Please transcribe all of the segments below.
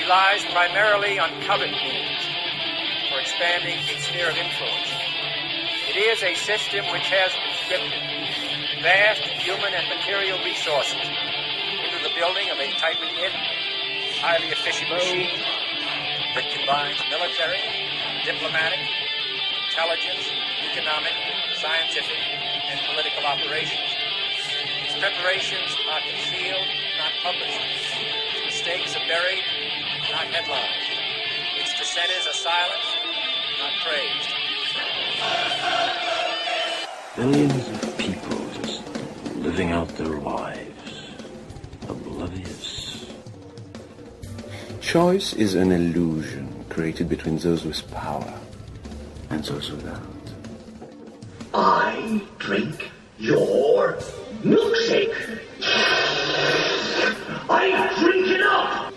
relies primarily on covert means for expanding its sphere of influence. It is a system which has conscripted vast human and material resources into the building of a tightly knit, highly efficient machine that combines military, diplomatic, intelligence, economic, scientific, and political operations. Its preparations are concealed, not published. Its mistakes are buried, not headlined. Its dissenters are silenced, not praised. Billions of people just living out their lives, oblivious. Choice is an illusion created between those with power and those without. I drink your milkshake. I drink it up.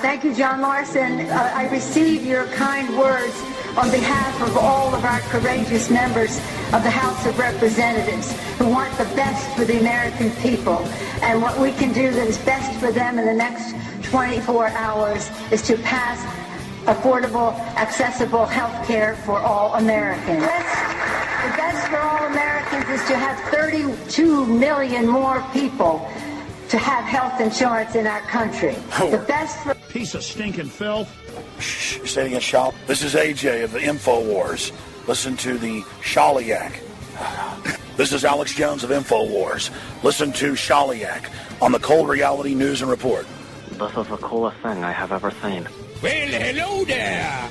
Thank you, John Larson. I receive your kind words on behalf of all of our courageous members of the House of Representatives who want the best for the American people. And what we can do that is best for them in the next 24 hours is to pass affordable, accessible health care for all Americans. The best for all Americans is to have 32 million more people to have health insurance in our country. The best for... Piece of stinking filth. Shh, you're saying against Shaw. This is AJ of the InfoWars. Listen to the Shaliak. This is Alex Jones of InfoWars. Listen to Shaliak on the Cold Reality News and Report. This is the coolest thing I have ever seen. Well, hello there.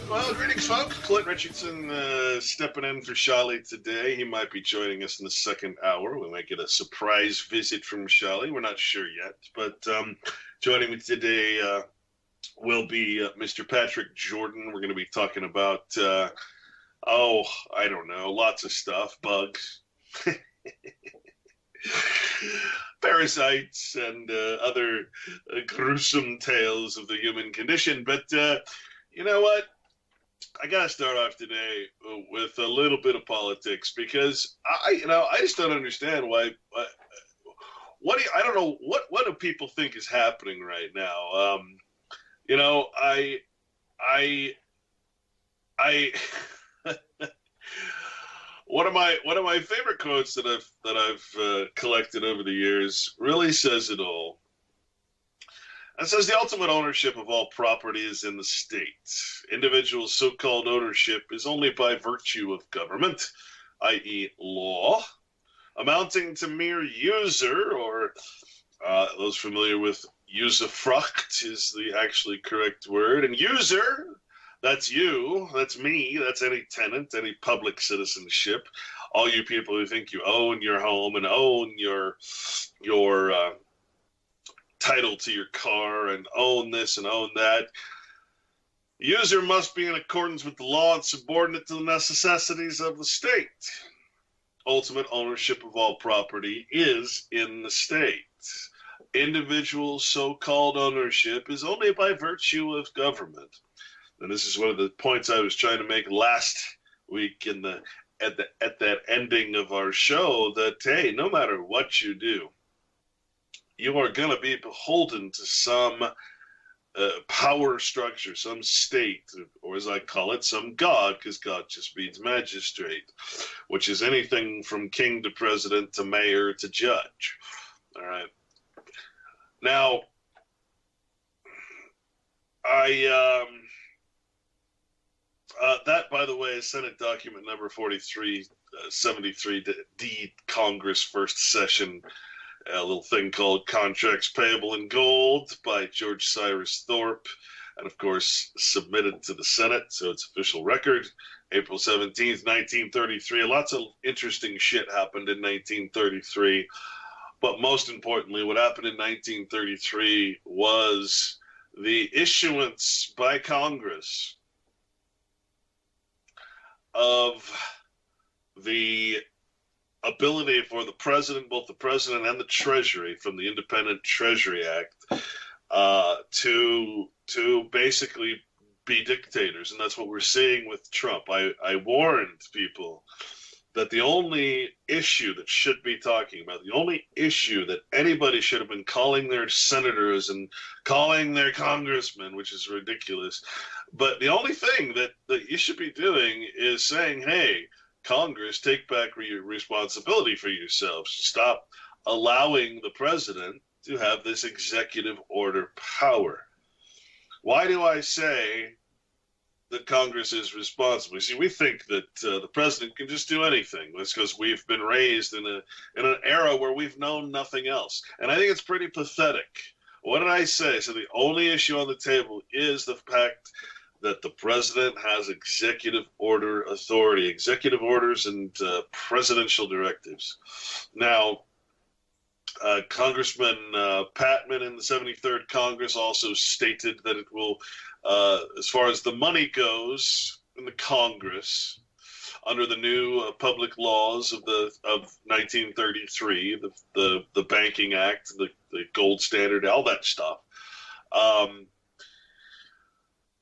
Well, greetings, folks. Clint Richardson stepping in for Shali today. He might be joining us in the second hour. We might get a surprise visit from Shali. We're not sure yet. But joining me today will be Mr. Patrick Jordan. We're going to be talking about, I don't know, lots of stuff. Bugs. Parasites and other gruesome tales of the human condition. But you know what? I got to start off today with a little bit of politics because I just don't understand why. I don't know what do people think is happening right now. One of my favorite quotes that I've collected over the years really says it all. It says the ultimate ownership of all property is in the state. Individual so-called ownership is only by virtue of government, i.e. law, amounting to mere user, or those familiar with usufruct is the actually correct word. And user, that's you, that's me, that's any tenant, any public citizenship, all you people who think you own your home and own your title to your car and own this and own that. User must be in accordance with the law and subordinate to the necessities of the state. Ultimate ownership of all property is in the state. Individual so-called ownership is only by virtue of government. And this is one of the points I was trying to make last week at that ending of our show, that hey, no matter what you do, you are going to be beholden to some power structure, some state, or as I call it, some God, because God just means magistrate, which is anything from king to president to mayor to judge. All right. Now, that, by the way, is Senate document number 4373D, Congress first session. A little thing called Contracts Payable in Gold by George Cyrus Thorpe, and of course submitted to the Senate, so it's official record. April 17th, 1933. Lots of interesting shit happened in 1933, but most importantly, what happened in 1933 was the issuance by Congress of the ability for the president, both the president and the Treasury, from the Independent Treasury Act, to basically be dictators, and that's what we're seeing with Trump. I warned people that the only issue that should be talking about, the only issue that anybody should have been calling their senators and calling their congressmen, which is ridiculous, but the only thing that you should be doing is saying, hey, Congress, take back your responsibility for yourselves. Stop allowing the president to have this executive order power. Why do I say that Congress is responsible? See, we think that the president can just do anything. That's because we've been raised in an era where we've known nothing else. And I think it's pretty pathetic. What did I say? So the only issue on the table is the fact that the president has executive order authority, executive orders and presidential directives. Now, Congressman Patman in the 73rd Congress also stated that it will, as far as the money goes in the Congress, under the new public laws of 1933, the Banking Act, the gold standard, all that stuff,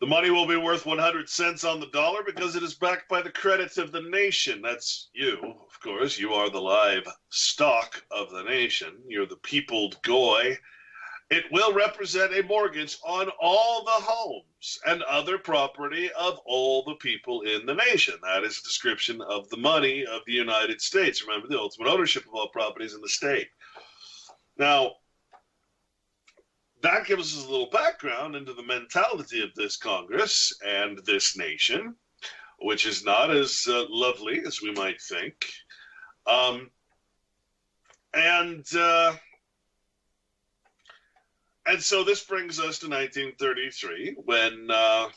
the money will be worth 100 cents on the dollar because it is backed by the credit of the nation. That's you, of course. You are the live stock of the nation. You're the peopled goy. It will represent a mortgage on all the homes and other property of all the people in the nation. That is a description of the money of the United States. Remember, the ultimate ownership of all properties in the state. Now, that gives us a little background into the mentality of this Congress and this nation, which is not as lovely as we might think. And so this brings us to 1933, when the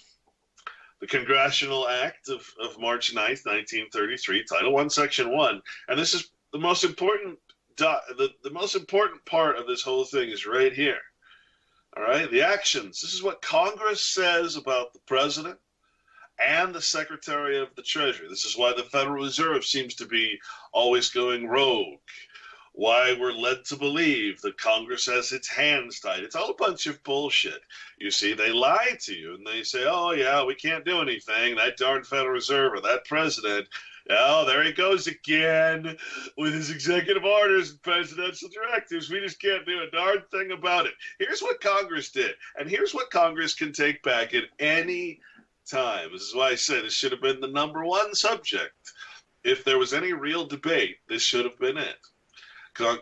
Congressional Act of March 9th, 1933, Title I, Section 1, and this is the most important, the most important part of this whole thing is right here. All right, the actions. This is what Congress says about the president and the Secretary of the Treasury. This is why the Federal Reserve seems to be always going rogue. Why we're led to believe that Congress has its hands tied. It's all a bunch of bullshit. You see, they lie to you and they say, oh, yeah, we can't do anything. That darn Federal Reserve or that president, oh, there he goes again with his executive orders and presidential directives. We just can't do a darn thing about it. Here's what Congress did, and here's what Congress can take back at any time. This is why I say this should have been the number one subject. If there was any real debate, this should have been it.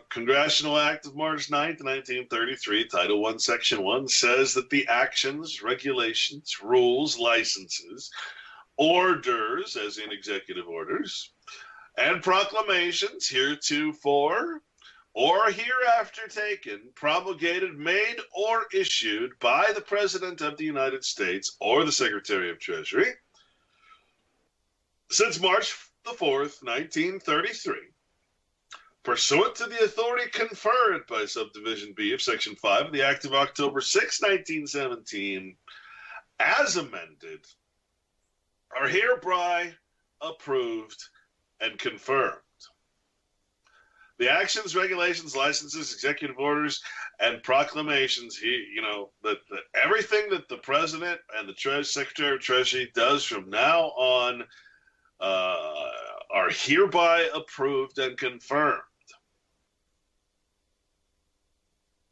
Congressional Act of March 9th, 1933, Title I, Section 1, says that the actions, regulations, rules, licenses, orders, as in executive orders, and proclamations heretofore or hereafter taken, promulgated, made, or issued by the President of the United States or the Secretary of Treasury since March the 4th, 1933, pursuant to the authority conferred by Subdivision B of Section 5 of the Act of October 6, 1917, as amended, are hereby approved and confirmed. The actions, regulations, licenses, executive orders, and proclamations, that everything that the President and the Secretary of Treasury does from now on are hereby approved and confirmed.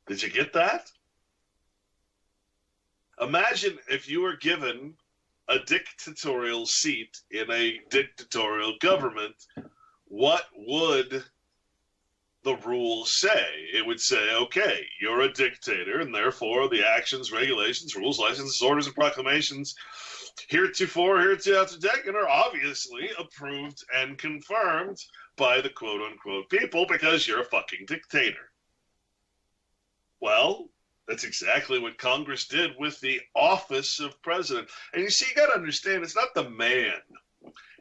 Did you get that? Imagine if you were given a dictatorial seat in a dictatorial government, what would the rules say? It would say, okay, you're a dictator, and therefore the actions, regulations, rules, licenses, orders, and proclamations hereafter taken are obviously approved and confirmed by the quote-unquote people because you're a fucking dictator. Well, that's exactly what Congress did with the office of president. And you see, you got to understand, it's not the man.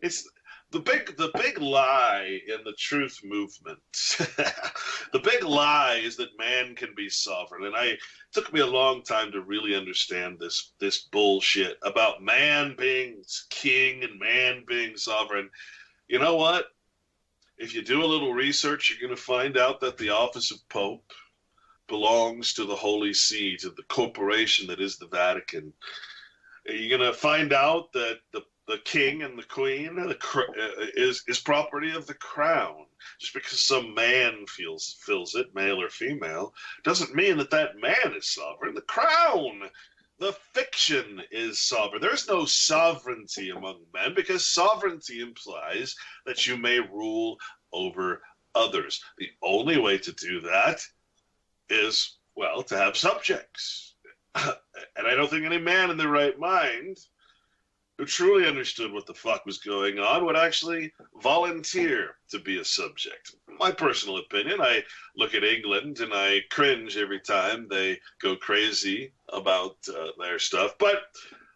It's the big lie in the truth movement. The big lie is that man can be sovereign. And it took me a long time to really understand this bullshit about man being king and man being sovereign. You know what? If you do a little research, you're going to find out that the office of Pope belongs to the Holy See, to the corporation that is the Vatican. You're going to find out that the king and the queen is property of the crown. Just because some man fills it, male or female, doesn't mean that that man is sovereign. The crown, the fiction, is sovereign. There's no sovereignty among men because sovereignty implies that you may rule over others. The only way to do that is, well, to have subjects. And I don't think any man in their right mind who truly understood what the fuck was going on would actually volunteer to be a subject. My personal opinion, I look at England and I cringe every time they go crazy about their stuff. But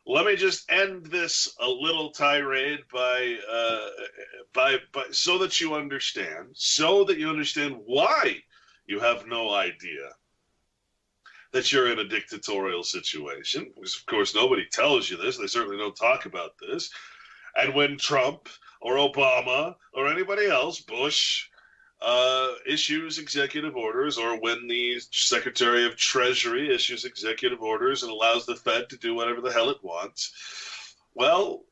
let me just end this a little tirade by so that you understand why you have no idea that you're in a dictatorial situation, because of course nobody tells you this. They certainly don't talk about this. And when Trump or Obama or anybody else, Bush, issues executive orders, or when the Secretary of Treasury issues executive orders and allows the Fed to do whatever the hell it wants, well,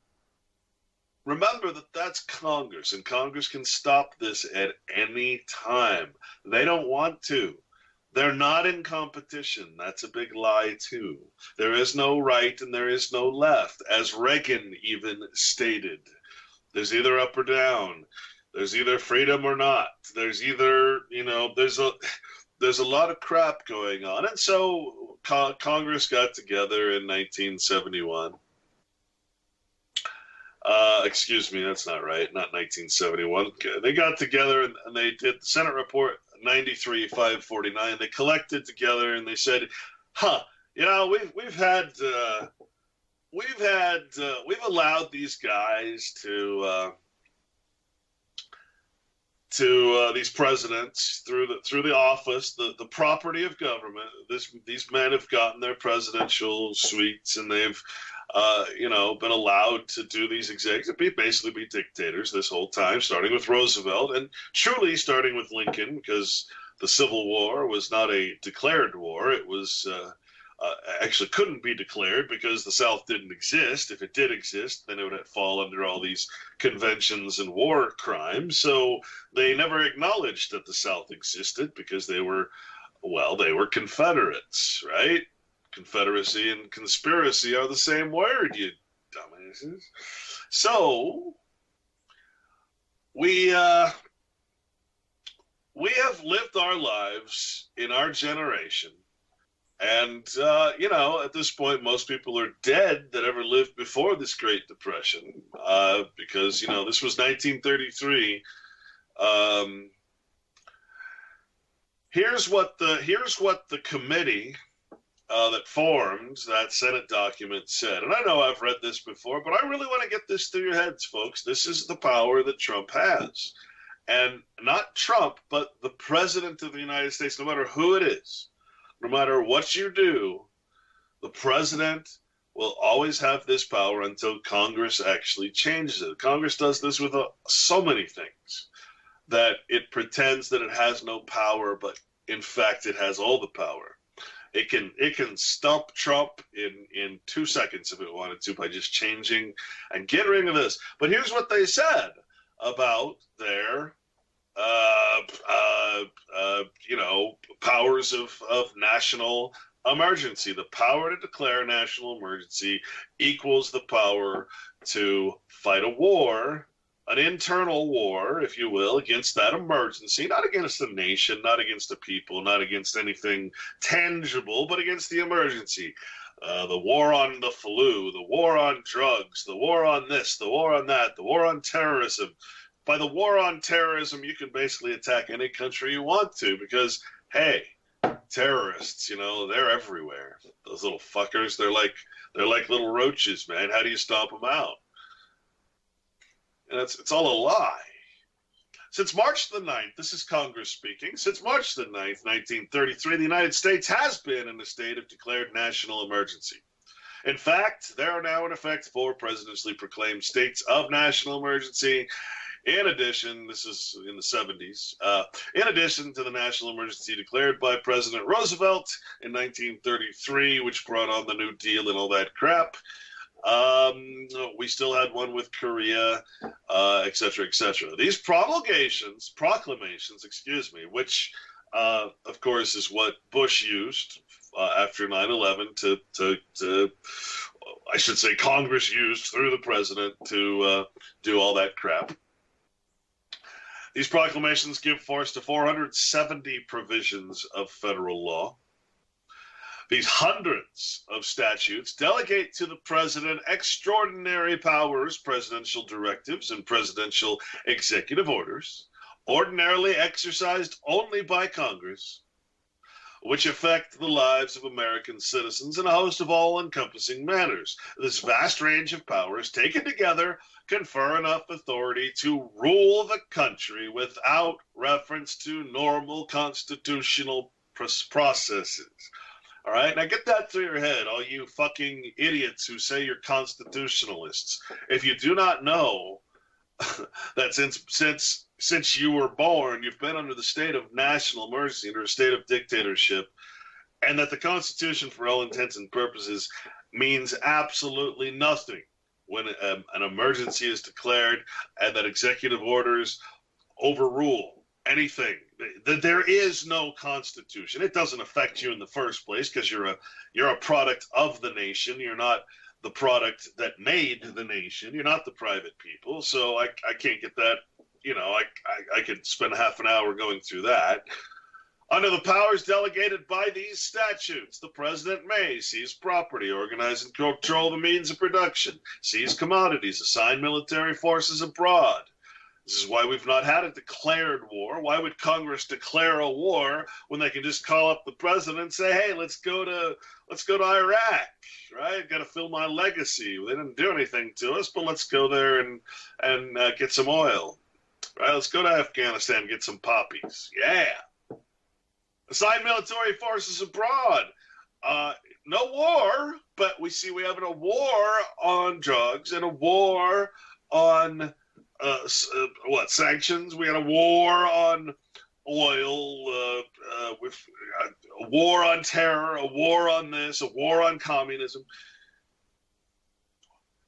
remember that that's Congress, and Congress can stop this at any time. They don't want to. They're not in competition. That's a big lie, too. There is no right and there is no left, as Reagan even stated. There's either up or down. There's either freedom or not. There's either, there's a lot of crap going on. And so Congress got together in 1971. Excuse me, that's not right. Not 1971. They got together and they did the Senate report 93-549. They collected together and they said, we've allowed these guys to these presidents through the office, the property of government. These men have gotten their presidential suites, and they've been allowed to do these basically be dictators this whole time, starting with Roosevelt and truly starting with Lincoln, because the Civil War was not a declared war. It was actually couldn't be declared because the South didn't exist. If it did exist, then it would fall under all these conventions and war crimes. So they never acknowledged that the South existed because they were Confederates, right? Confederacy and conspiracy are the same word, you dumbasses. So we have lived our lives in our generation, and at this point, most people are dead that ever lived before this Great Depression, because this was 1933. Here's what the committee that formed that Senate document said. And I know I've read this before, but I really want to get this through your heads, folks. This is the power that Trump has. And not Trump, but the President of the United States, no matter who it is, no matter what you do, the President will always have this power until Congress actually changes it. Congress does this with so many things that it pretends that it has no power, but in fact it has all the power. It can stump Trump in 2 seconds if it wanted to by just changing and getting rid of this. But here's what they said about their powers of national emergency. The power to declare national emergency equals the power to fight a war, an internal war, if you will, against that emergency, not against the nation, not against the people, not against anything tangible, but against the emergency. The war on the flu, the war on drugs, the war on this, the war on that, the war on terrorism. By the war on terrorism, you can basically attack any country you want to because, hey, terrorists, they're everywhere. Those little fuckers, they're like little roaches, man. How do you stomp them out? And it's all a lie. Since March the 9th, this is Congress speaking, since March the 9th, 1933, the United States has been in a state of declared national emergency. In fact, there are now in effect 4 presidentially proclaimed states of national emergency. In addition, this is in the 70s, in addition to the national emergency declared by President Roosevelt in 1933, which brought on the New Deal and all that crap, We still had one with Korea, et cetera, et cetera. These proclamations, which, of course, is what Bush used after 9/11 to I should say Congress used through the president to do all that crap. These proclamations give force to 470 provisions of federal law. These hundreds of statutes delegate to the president extraordinary powers, presidential directives, and presidential executive orders, ordinarily exercised only by Congress, which affect the lives of American citizens in a host of all-encompassing manners. This vast range of powers, taken together, confer enough authority to rule the country without reference to normal constitutional processes. All right, now get that through your head, all you fucking idiots who say you're constitutionalists. If you do not know that since you were born, you've been under the state of national emergency, under a state of dictatorship, and that the Constitution, for all intents and purposes, means absolutely nothing when an emergency is declared and that executive orders overrule anything. There is no Constitution. It doesn't affect you in the first place because you're a product of the nation. You're not the product that made the nation. You're not the private people. So I can't get that. You know, I could spend half an hour going through that. Under the powers delegated by these statutes, the president may seize property, organize and control the means of production, seize commodities, assign military forces abroad. This is why we've not had a declared war. Why would Congress declare a war when they can just call up the president and say, "Hey, let's go to Iraq, right? Got to fill my legacy. They didn't do anything to us, but let's go there and get some oil, right? Let's go to Afghanistan and get some poppies. Yeah. Assign military forces abroad. No war, but we have a war on drugs and a war on sanctions. We had a war on oil, with a war on terror, a war on this, a war on communism.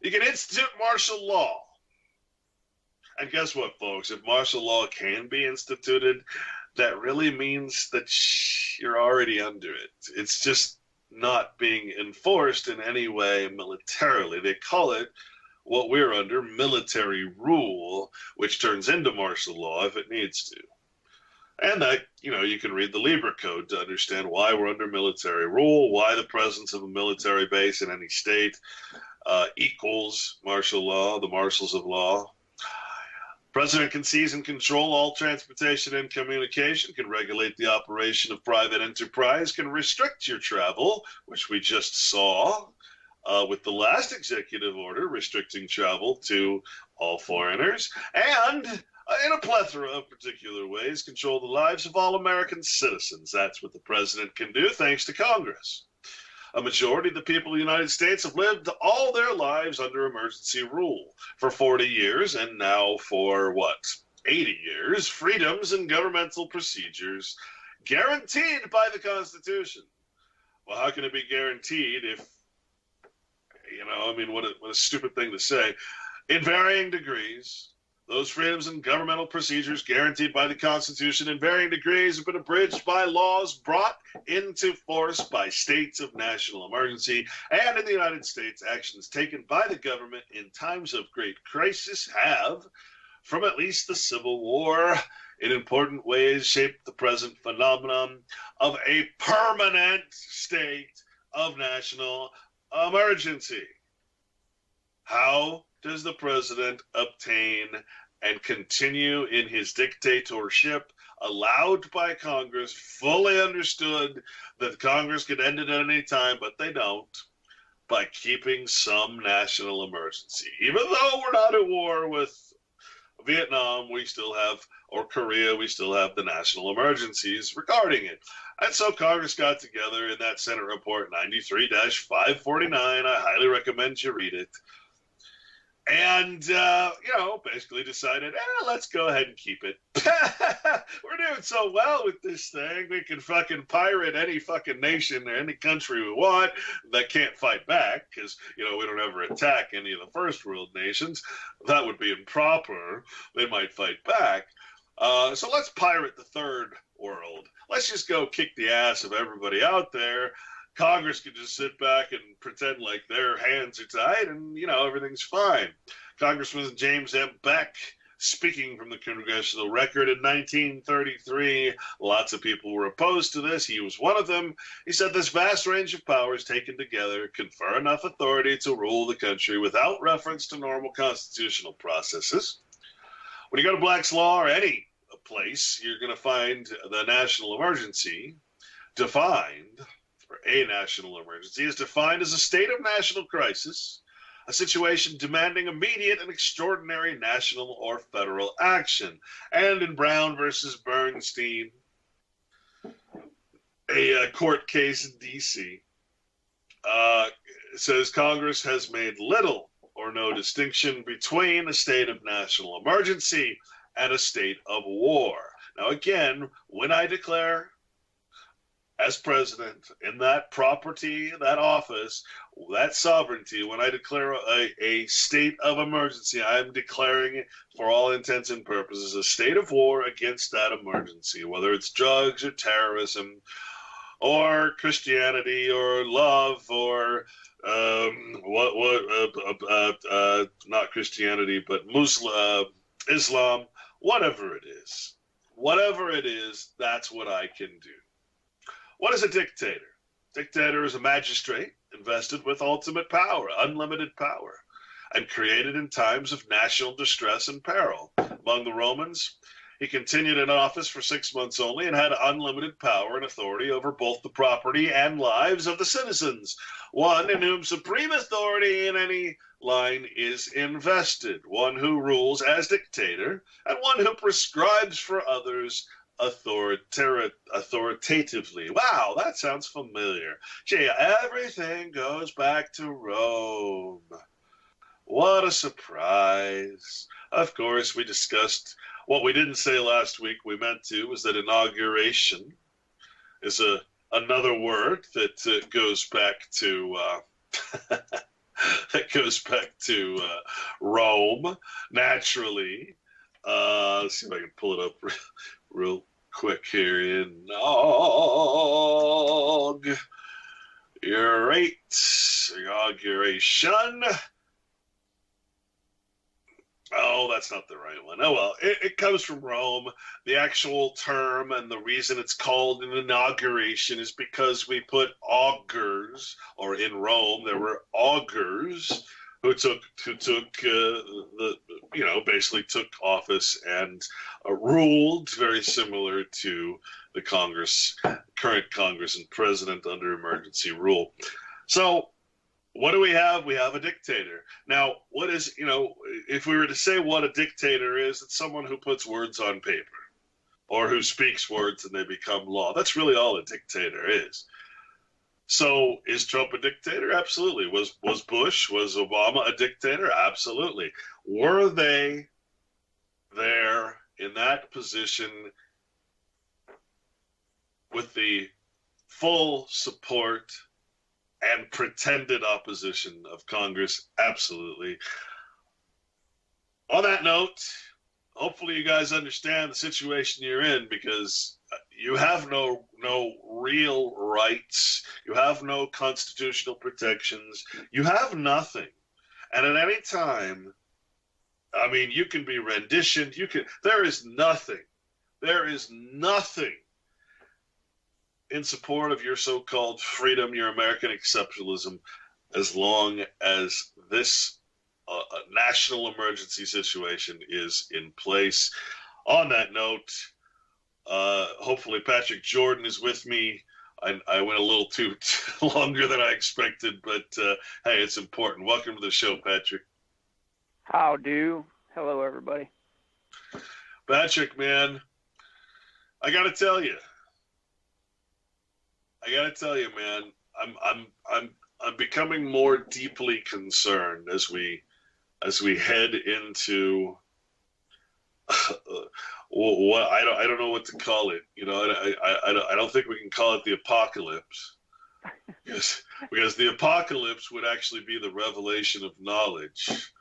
You can institute martial law. And guess what, folks? If martial law can be instituted, that really means that you're already under it. It's just not being enforced in any way militarily. They call it what we're under, military rule, which turns into martial law if it needs to. And that, you can read the Libra Code to understand why we're under military rule, why the presence of a military base in any state equals martial law, the marshals of law. President can seize and control all transportation and communication, can regulate the operation of private enterprise, can restrict your travel, which we just saw with the last executive order restricting travel to all foreigners, and in a plethora of particular ways, control the lives of all American citizens. That's what the president can do, thanks to Congress. A majority of the people of the United States have lived all their lives under emergency rule for 40 years, and now for 80 years, freedoms and governmental procedures guaranteed by the Constitution. Well, how can it be guaranteed if, what a stupid thing to say. In varying degrees, those freedoms and governmental procedures guaranteed by the Constitution in varying degrees have been abridged by laws brought into force by states of national emergency. And in the United States, actions taken by the government in times of great crisis have, from at least the Civil War, in important ways shaped the present phenomenon of a permanent state of national emergency. How does the president obtain and continue in his dictatorship, allowed by Congress, fully understood that Congress could end it at any time, but they don't, by keeping some national emergency? Even though we're not at war with Vietnam, we still have, or Korea, we still have the national emergencies regarding it. And so Congress got together in that Senate Report 93-549. I highly recommend you read it. And, basically decided, let's go ahead and keep it. We're doing so well with this thing. We can fucking pirate any fucking nation or any country we want that can't fight back because, we don't ever attack any of the first world nations. That would be improper. They might fight back. So let's pirate the third world. Let's just go kick the ass of everybody out there. Congress can just sit back and pretend like their hands are tied and, everything's fine. Congressman James M. Beck, speaking from the Congressional Record in 1933, lots of people were opposed to this. He was one of them. He said this vast range of powers taken together confer enough authority to rule the country without reference to normal constitutional processes. When you go to Black's Law or any place, you're going to find the national emergency defined, or a national emergency, is defined as a state of national crisis, a situation demanding immediate and extraordinary national or federal action. And in Brown versus Bernstein, a court case in D.C., says Congress has made little or no distinction between a state of national emergency and a state of war. Now, again, when I declare as president in that property, that office, that sovereignty, when I declare a state of emergency, I'm declaring it for all intents and purposes a state of war against that emergency, whether it's drugs or terrorism or Christianity or love or not Christianity, but Islam, whatever it is. Whatever it is, that's what I can do. What is a dictator? Dictator is a magistrate invested with ultimate power, unlimited power, and created in times of national distress and peril. Among the Romans, he continued in office for 6 months only and had unlimited power and authority over both the property and lives of the citizens, one in whom supreme authority in any line is invested, one who rules as dictator, and one who prescribes for others authoritatively. Wow, that sounds familiar. Gee, everything goes back to Rome. What a surprise. Of course, we discussed what we didn't say last week we meant to, was that inauguration is another word that goes back to Rome, naturally. Let's see if I can pull it up real quick here. Inauguration. Oh, that's not the right one. Oh, well, it comes from Rome. The actual term and the reason it's called an inauguration is because we put augurs, or in Rome, there were augurs who basically took office and ruled very similar to the current Congress and president under emergency rule. So, what do we have? We have a dictator. Now, what is, if we were to say what a dictator is, it's someone who puts words on paper or who speaks words and they become law. That's really all a dictator is. So is Trump a dictator? Absolutely. Was Bush, was Obama a dictator? Absolutely. Were they there in that position with the full support and pretended opposition of Congress? Absolutely. On that note, hopefully you guys understand the situation you're in, because you have no real rights. You have no constitutional protections. You have nothing. And at any time, you can be renditioned. There is nothing in support of your so-called freedom, your American exceptionalism, as long as this national emergency situation is in place. On that note, hopefully Patrick Jordan is with me. I went a little too longer than I expected, but hey, it's important. Welcome to the show, Patrick. How do? Hello, everybody. Patrick, man, I gotta tell you, man, I'm becoming more deeply concerned as we as we head into what I don't know what to call it. I don't think we can call it the apocalypse, because the apocalypse would actually be the revelation of knowledge,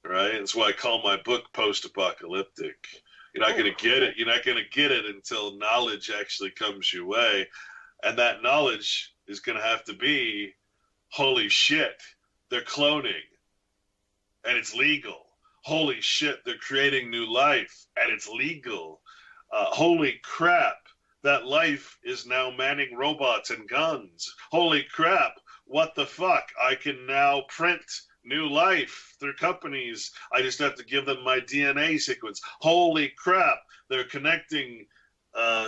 right? That's why I call my book post-apocalyptic. You're not going to get it. You're not going to get it until knowledge actually comes your way, and that knowledge is going to have to be, holy shit, they're cloning, and it's legal. Holy shit, they're creating new life, and it's legal. Holy crap, that life is now manning robots and guns. Holy crap, what the fuck? I can now print new life through companies. I just have to give them my DNA sequence. Holy crap, they're connecting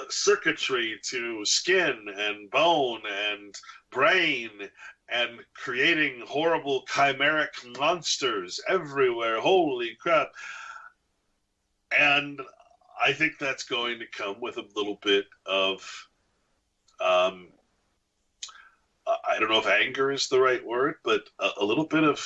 circuitry to skin and bone and brain and creating horrible chimeric monsters everywhere. Holy crap. And I think that's going to come with a little bit of, I don't know if anger is the right word, but a little bit of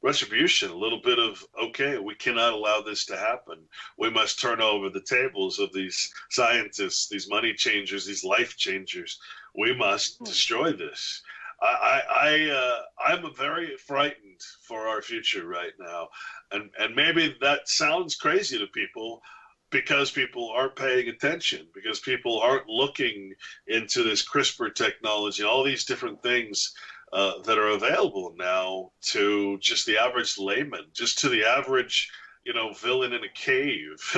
retribution, a little bit of, okay, we cannot allow this to happen. We must turn over the tables of these scientists, these money changers, these life changers. We must destroy this. I'm very frightened for our future right now, and maybe that sounds crazy to people because people aren't paying attention, because people aren't looking into this CRISPR technology, all these different things that are available now to just the average layman, just to the average, villain in a cave.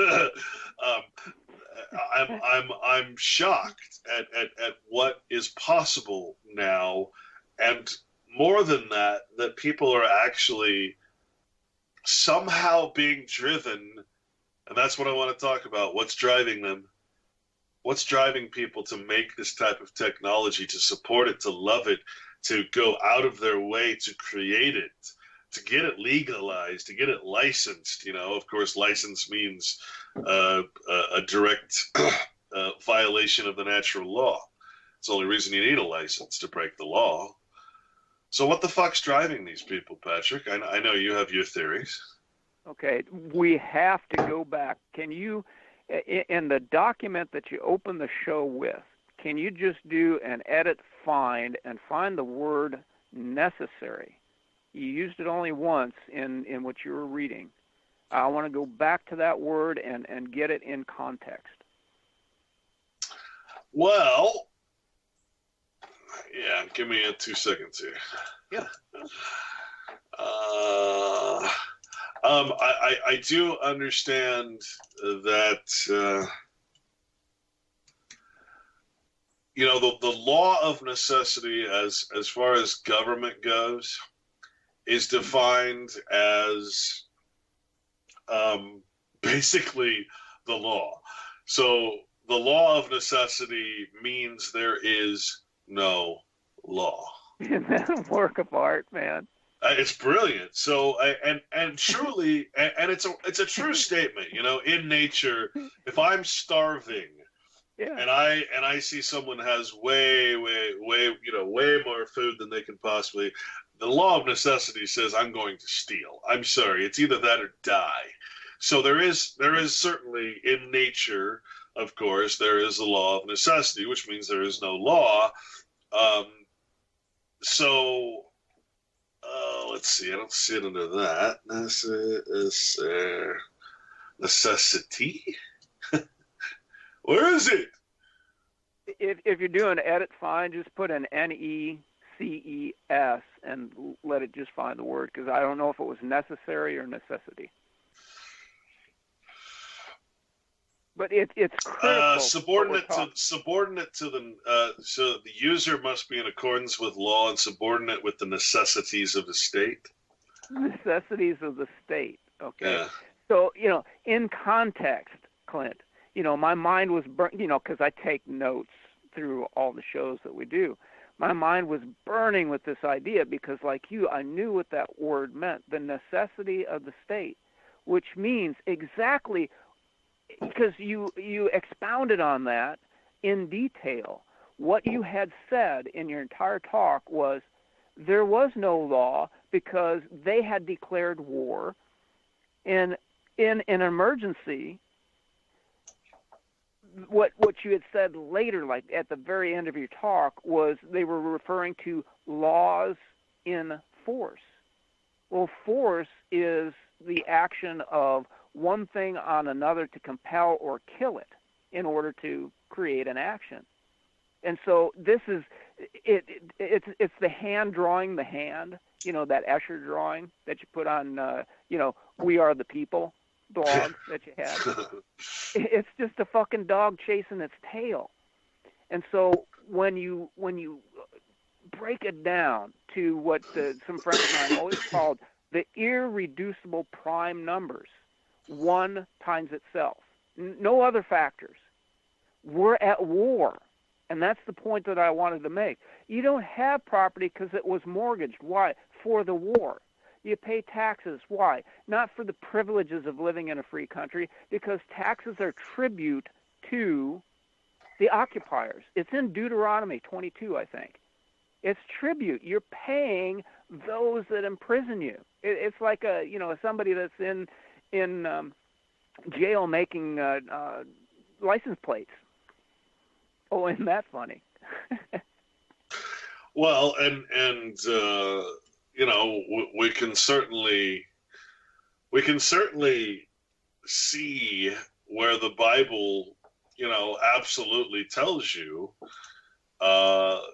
I'm shocked at what is possible now. And more than that, that people are actually somehow being driven, and that's what I want to talk about. What's driving them? What's driving people to make this type of technology, to support it, to love it, to go out of their way to create it, to get it legalized, to get it licensed? Of course, license means a direct violation of the natural law. It's the only reason you need a license, to break the law. So what the fuck's driving these people, Patrick? I know you have your theories. Okay, we have to go back. Can you, in the document that you open the show with, can you just do an edit find and find the word necessary? You used it only once in what you were reading. I want to go back to that word and get it in context. Well, yeah, give me 2 seconds here. Yeah. I do understand that, the law of necessity as far as government goes is defined as basically the law. So the law of necessity means there is no law. That's a work of art, man. It's brilliant. So, and truly, and it's a true statement. In nature, if I'm starving, yeah, and I see someone has way more food than they can possibly, the law of necessity says I'm going to steal. I'm sorry, it's either that or die. So there is certainly in nature, of course, there is a law of necessity, which means there is no law. So let's see. I don't see it under that. Necessity. Where is it? If you're doing edit find, just put an NECES and let it just find the word, because I don't know if it was necessary or necessity. But it's critical. Subordinate to the so the user must be in accordance with law and subordinate with the necessities of the state. Necessities of the state. Okay. Yeah. So in context, Clint, my mind was burnt. Because I take notes through all the shows that we do. My mind was burning with this idea because, like you, I knew what that word meant: the necessity of the state, which means exactly. Because you expounded on that in detail. What you had said in your entire talk was there was no law because they had declared war, and in an emergency, what you had said later, like at the very end of your talk, was they were referring to laws in force. Well, force is the action of one thing on another to compel or kill it in order to create an action. And so this is it's the hand drawing the hand, that Escher drawing that you put on, We Are the People blog that you had. It's just a fucking dog chasing its tail. And so when you break it down to what some friends of mine always called the irreducible prime numbers, 1 times itself, no other factors, we're at war. And that's the point that I wanted to make. You don't have property because it was mortgaged. Why? For the war. You pay taxes. Why? Not for the privileges of living in a free country, because taxes are tribute to the occupiers. It's in Deuteronomy 22, I think. It's tribute. You're paying those that imprison you. It's like somebody that's in jail making license plates. Oh, isn't that funny? Well, and we can certainly see where the Bible, absolutely tells you, that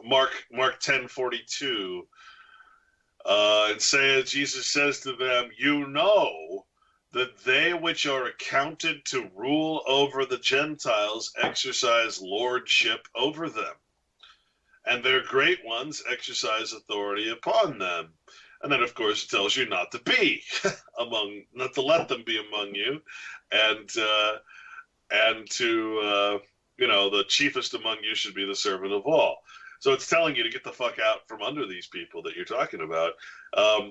Mark 10:42, and Jesus says to them, that they which are accounted to rule over the Gentiles exercise lordship over them, and their great ones exercise authority upon them. And then, of course, it tells you not to be not to let them be among you, and to the chiefest among you should be the servant of all. So it's telling you to get the fuck out from under these people that you're talking about.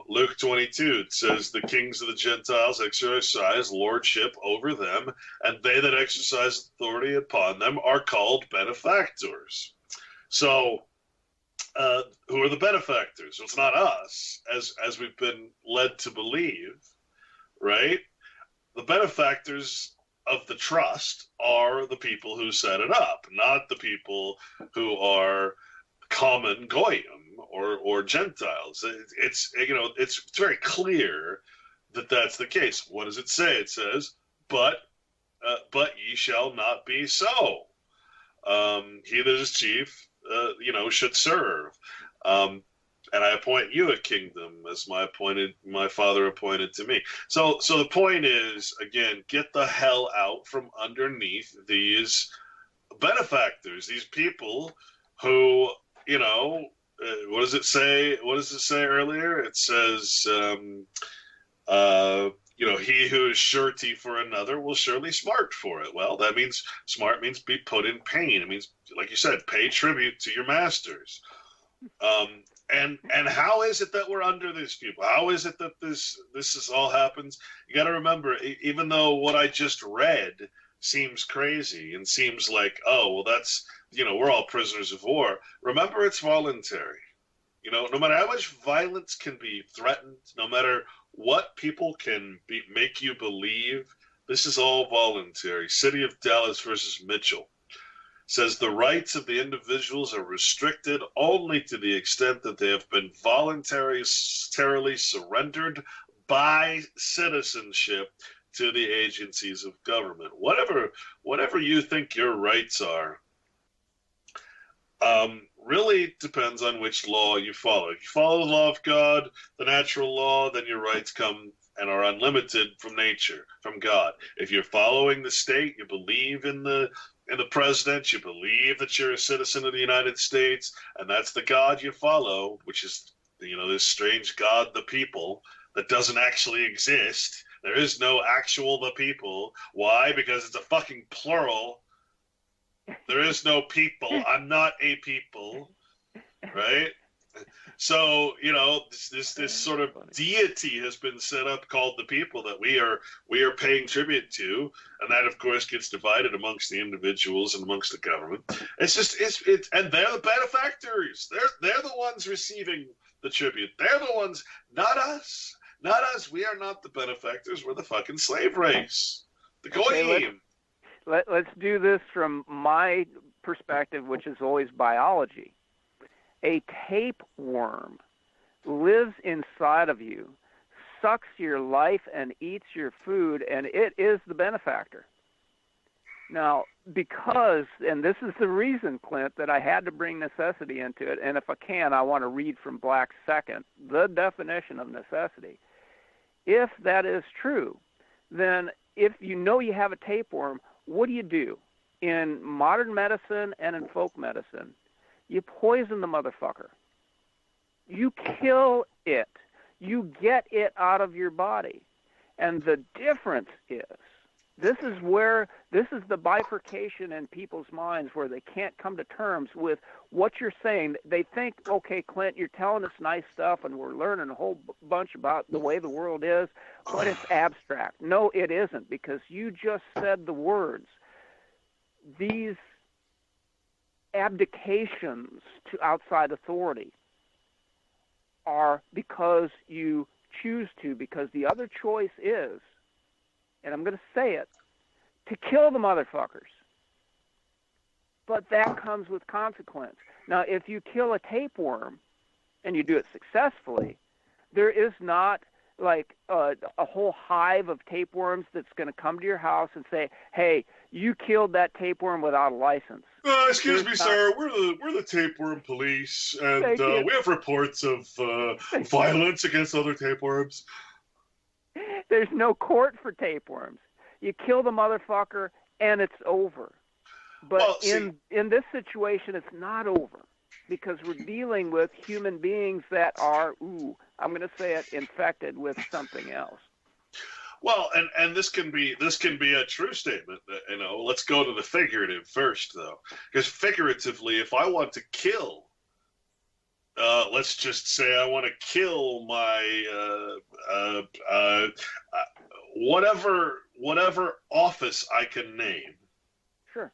Luke 22, it says, the kings of the Gentiles exercise lordship over them, and they that exercise authority upon them are called benefactors. So who are the benefactors? Well, it's not us, as we've been led to believe, right? The benefactors of the trust are the people who set it up, not the people who are common goyim or Gentiles. It's very clear that that's the case. What does it say? It says, but ye shall not be so. He that is chief, should serve. And I appoint you a kingdom as my Father appointed to me. So the point is, again, get the hell out from underneath these benefactors, these people who, what does it say? What does it say earlier? It says, he who is surety for another will surely smart for it. Well, that means smart means be put in pain. It means, like you said, pay tribute to your masters. And how is it that we're under these people? How is it that this all happens? You got to remember, even though what I just read seems crazy and seems like, oh, well, that's, we're all prisoners of war. Remember, it's voluntary. No matter how much violence can be threatened, no matter what people can make you believe, this is all voluntary. City of Dallas versus Mitchell says the rights of the individuals are restricted only to the extent that they have been voluntarily surrendered by citizenship to the agencies of government. Whatever you think your rights are, really depends on which law you follow. If you follow the law of God, the natural law, then your rights come and are unlimited from nature, from God. If you're following the state, you believe in the president, you believe that you're a citizen of the United States, and that's the God you follow, which is, this strange God, the people, that doesn't actually exist. There is no actual the people. Why? Because it's a fucking plural. There is no people. I'm not a people, right? So, this sort of deity has been set up called the people that we are paying tribute to, and that of course gets divided amongst the individuals and amongst the government. And they're the benefactors. They're the ones receiving the tribute. They're the ones, not us. Not us. We are not the benefactors. We're the fucking slave race. The goyim. Let's do this from my perspective, which is always biology. A tapeworm lives inside of you, sucks your life and eats your food, and it is the benefactor. Now, because, and this is the reason, Clint, that I had to bring necessity into it, and if I can, I want to read from Black's second, the definition of necessity. If that is true, then if you know you have a tapeworm, what do? In modern medicine and in folk medicine, you poison the motherfucker. You kill it. You get it out of your body. And the difference is, this is the bifurcation in people's minds where they can't come to terms with what you're saying. They think, okay, Clint, you're telling us nice stuff and we're learning a whole bunch about the way the world is, but it's abstract. No, it isn't, because you just said the words. These abdications to outside authority are because you choose to, because the other choice is, and I'm going to say it, to kill the motherfuckers. But that comes with consequence. Now, if you kill a tapeworm and you do it successfully, there is not like a whole hive of tapeworms that's going to come to your house and say, hey, you killed that tapeworm without a license. Excuse me, sir. We're the tapeworm police, and we have reports of violence against other tapeworms. There's no court for tapeworms. You kill the motherfucker, and it's over. But in this situation, it's not over, because we're dealing with human beings that are, I'm going to say it, infected with something else. Well, and this can be a true statement. Let's go to the figurative first, though, because figuratively, if I want to kill, let's just say I want to kill my whatever office I can name. Sure.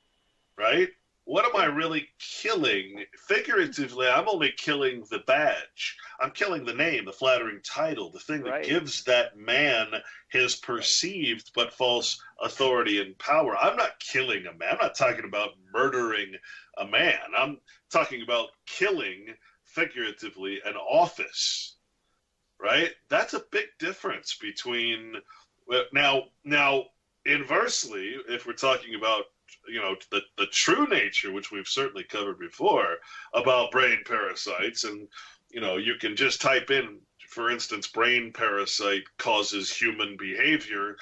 Right? What am I really killing? Figuratively, I'm only killing the badge. I'm killing the name, the flattering title, the thing that gives that man his perceived but false authority and power. I'm not killing a man. I'm not talking about murdering a man. I'm talking about killing, figuratively, an office. Right? That's a big difference between... Now, inversely, if we're talking about the true nature, which we've certainly covered before, about brain parasites, and you can just type in, for instance, brain parasite causes human behavior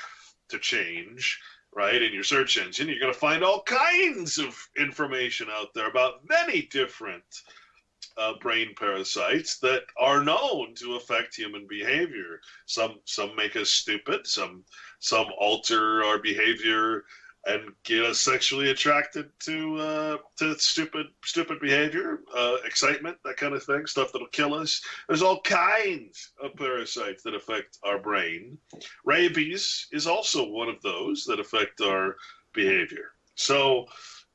to change, right, in your search engine. You're going to find all kinds of information out there about many different brain parasites that are known to affect human behavior. Some make us stupid, some alter our behavior and get us sexually attracted to stupid behavior, excitement, that kind of thing, stuff that'll kill us. There's all kinds of parasites that affect our brain. Rabies is also one of those that affect our behavior. So,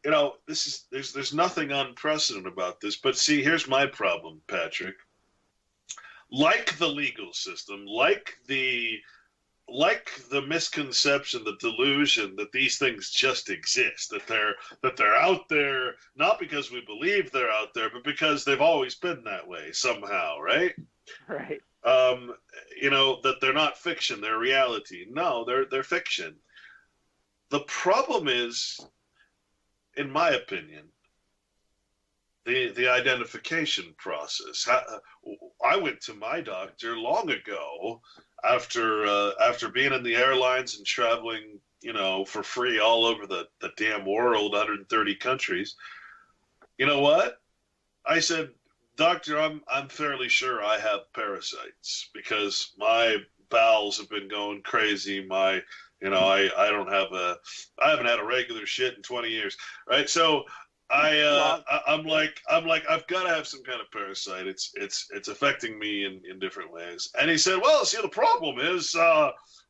there's nothing unprecedented about this. But see, here's my problem, Patrick. Like the legal system, like the misconception, the delusion that these things just exist, that they're out there, not because we believe they're out there, but because they've always been that way somehow, right? Right. That they're not fiction, they're reality. No, they're fiction. The problem is, in my opinion, the identification process. I went to my doctor long ago after being in the airlines and traveling, for free all over the damn world, 130 countries. You know what? I said, doctor, I'm fairly sure I have parasites because my bowels have been going crazy. I haven't had a regular shit in 20 years, right? So I'm like, I've got to have some kind of parasite. It's affecting me in different ways. And he said, well, see, the problem is,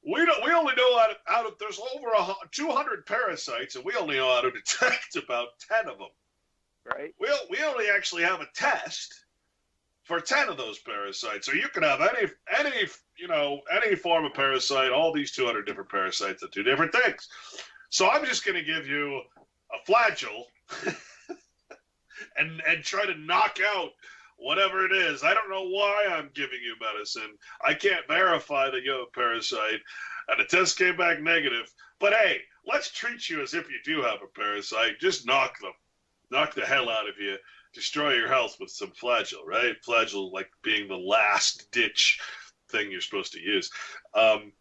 we only know out of there's over 200 parasites, and we only know how to detect about 10 of them. Right. We only actually have a test for 10 of those parasites. So you can have any form of parasite, all these 200 different parasites that do different things. So I'm just going to give you a flagell and try to knock out whatever it is. I don't know why I'm giving you medicine. I can't verify that you have a parasite, and the test came back negative. But hey, let's treat you as if you do have a parasite. Just knock the hell out of you, destroy your health with some flagell, right? Flagell, like being the last ditch thing you're supposed to use, and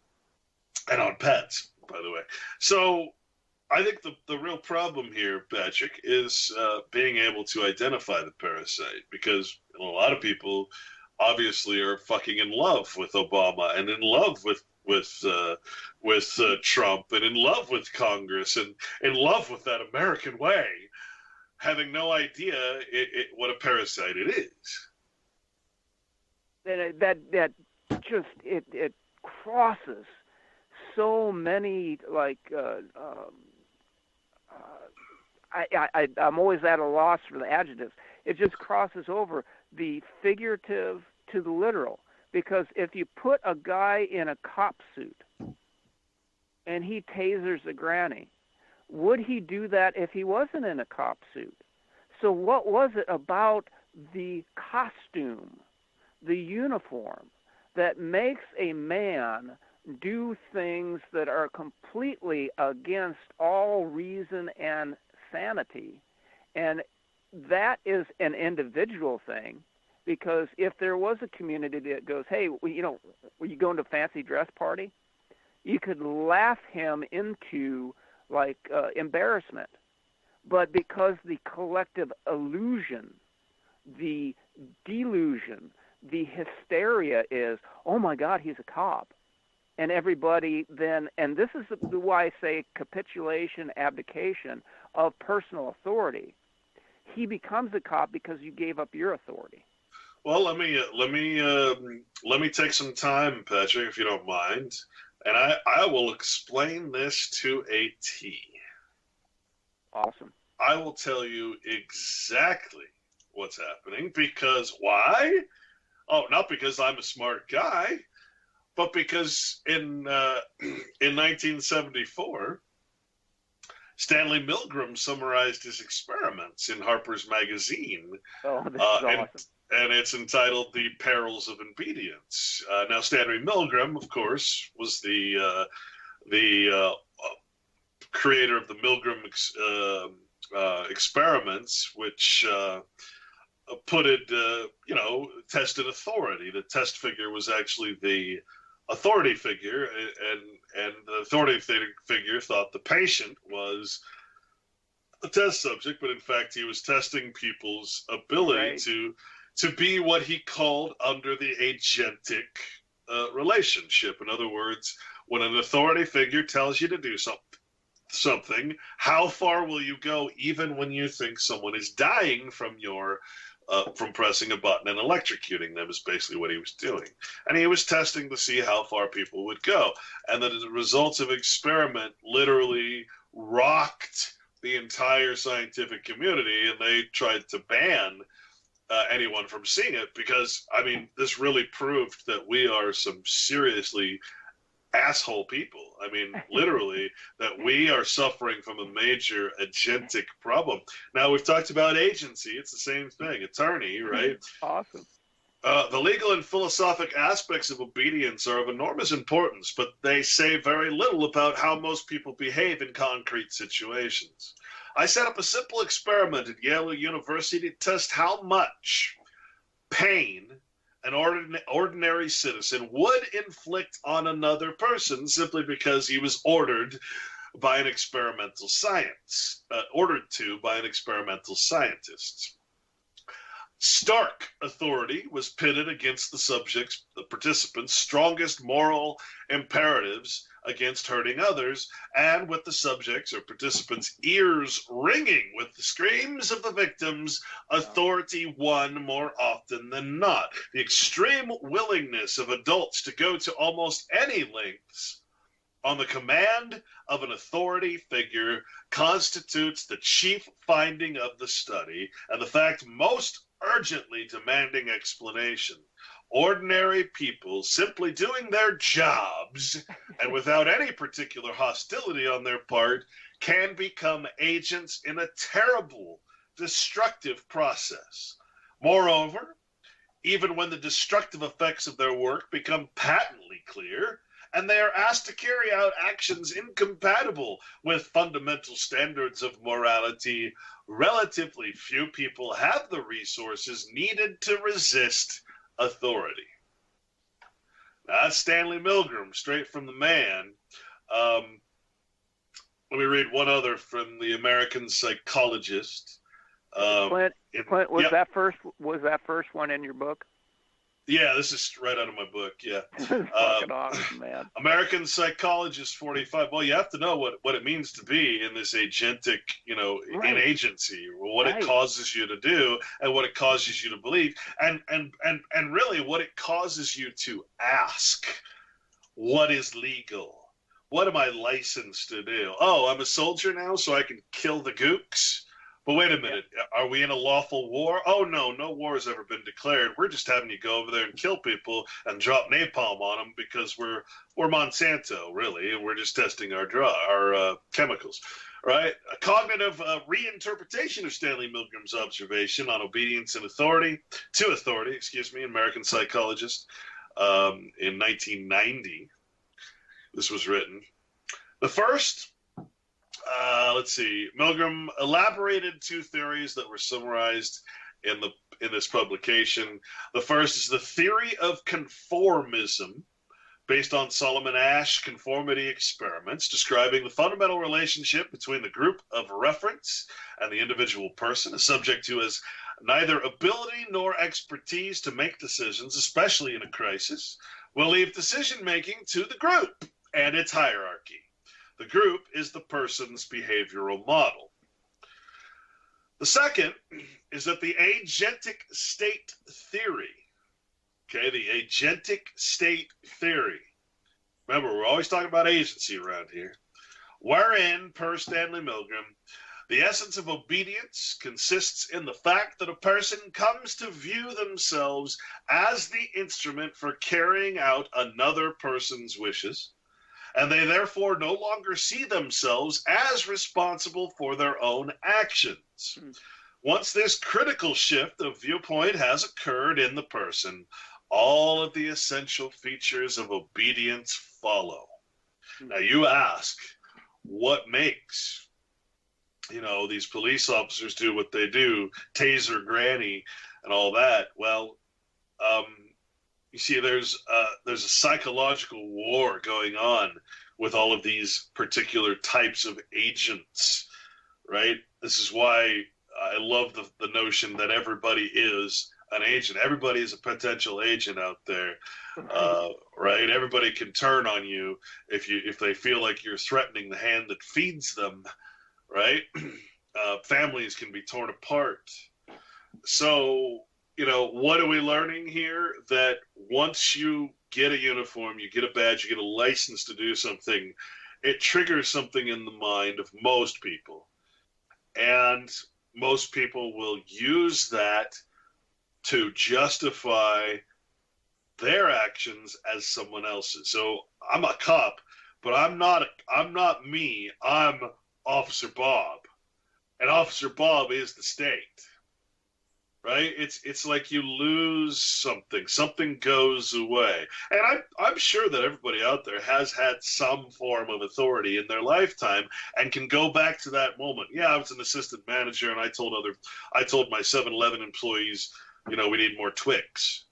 on pets, by the way. So I think the real problem here, Patrick, is being able to identify the parasite, because a lot of people obviously are fucking in love with Obama and in love with Trump and in love with Congress and in love with that American way, having no idea what a parasite it is. And that just it crosses so many, like. I'm always at a loss for the adjectives. It just crosses over the figurative to the literal. Because if you put a guy in a cop suit and he tasers a granny, would he do that if he wasn't in a cop suit? So what was it about the costume, the uniform, that makes a man do things that are completely against all reason and sanity? And that is an individual thing, because if there was a community that goes, hey, were you going to a fancy dress party? You could laugh him into embarrassment. But because the collective illusion, the delusion, the hysteria is, oh my God, he's a cop. And everybody then, and this is why I say capitulation, abdication of personal authority. He becomes a cop because you gave up your authority. Well, let me take some time, Patrick, if you don't mind, and I will explain this to a T. Awesome. I will tell you exactly what's happening, because why? Oh, not because I'm a smart guy, but because in 1974, Stanley Milgram summarized his experiments in Harper's Magazine. Oh, this is awesome. And it's entitled "The Perils of Obedience." Now, Stanley Milgram, of course, was the creator of the Milgram experiments, which tested authority. The test figure was actually the authority figure, and the authority figure thought the patient was the test subject, but in fact he was testing people's ability to be what he called under the agentic relationship. In other words, when an authority figure tells you to do something, how far will you go even when you think someone is dying from from pressing a button and electrocuting them, is basically what he was doing. And he was testing to see how far people would go. And the results of experiment literally rocked the entire scientific community, and they tried to ban anyone from seeing it, because, I mean, this really proved that we are some seriously asshole people. I mean, literally, that we are suffering from a major agentic problem. Now, we've talked about agency. It's the same thing. Attorney, right? Awesome. The legal and philosophic aspects of obedience are of enormous importance, but they say very little about how most people behave in concrete situations. I set up a simple experiment at Yale University to test how much pain an ordinary citizen would inflict on another person simply because he was ordered by an experimental scientist. Stark authority was pitted against the participants' strongest moral imperatives against hurting others, and with the subjects or participants' ears ringing with the screams of the victims, authority won more often than not. The extreme willingness of adults to go to almost any lengths on the command of an authority figure constitutes the chief finding of the study, and the fact most urgently demanding explanation. Ordinary people simply doing their jobs and without any particular hostility on their part can become agents in a terrible, destructive process. Moreover, even when the destructive effects of their work become patently clear, and they are asked to carry out actions incompatible with fundamental standards of morality, relatively few people have the resources needed to resist authority. Now, that's Stanley Milgram, straight from the man. Let me read one other from the American Psychologist. Clint, was that first one in your book? Yeah, this is right out of my book. Yeah, fucking awesome, man. American Psychologist 45. Well, you have to know what it means to be in this agentic, in agency, what it causes you to do, and what it causes you to believe, and really what it causes you to ask. What is legal? What am I licensed to do? Oh, I'm a soldier now, so I can kill the gooks. But wait a minute, are we in a lawful war? Oh, no war has ever been declared. We're just having you go over there and kill people and drop napalm on them because we're Monsanto, really, and we're just testing our chemicals, right? A cognitive reinterpretation of Stanley Milgram's observation on obedience and authority, American Psychologist, in 1990. This was written. The first... let's see. Milgram elaborated two theories that were summarized in this publication. The first is the theory of conformism, based on Solomon Asch conformity experiments, describing the fundamental relationship between the group of reference and the individual person, a subject who has neither ability nor expertise to make decisions, especially in a crisis, will leave decision-making to the group and its hierarchy. The group is the person's behavioral model. The second is that the agentic state theory, the agentic state theory. Remember, we're always talking about agency around here. Wherein, per Stanley Milgram, the essence of obedience consists in the fact that a person comes to view themselves as the instrument for carrying out another person's wishes, and they therefore no longer see themselves as responsible for their own actions. Once this critical shift of viewpoint has occurred in the person, all of the essential features of obedience follow. Now you ask, what makes, these police officers do what they do, taser granny and all that? Well, you see, there's a psychological war going on with all of these particular types of agents, right? This is why I love the notion that everybody is an agent. Everybody is a potential agent out there, right? Everybody can turn on you if they feel like you're threatening the hand that feeds them, right? Families can be torn apart. So, what are we learning here? That once you get a uniform, you get a badge, you get a license to do something, it triggers something in the mind of most people. And most people will use that to justify their actions as someone else's. So I'm a cop, but I'm not me. I'm Officer Bob. And Officer Bob is the state. Right? It's like you lose something goes away. And I'm sure that everybody out there has had some form of authority in their lifetime and can go back to that moment. Yeah, I was an assistant manager and I told my 7-Eleven employees, we need more Twix.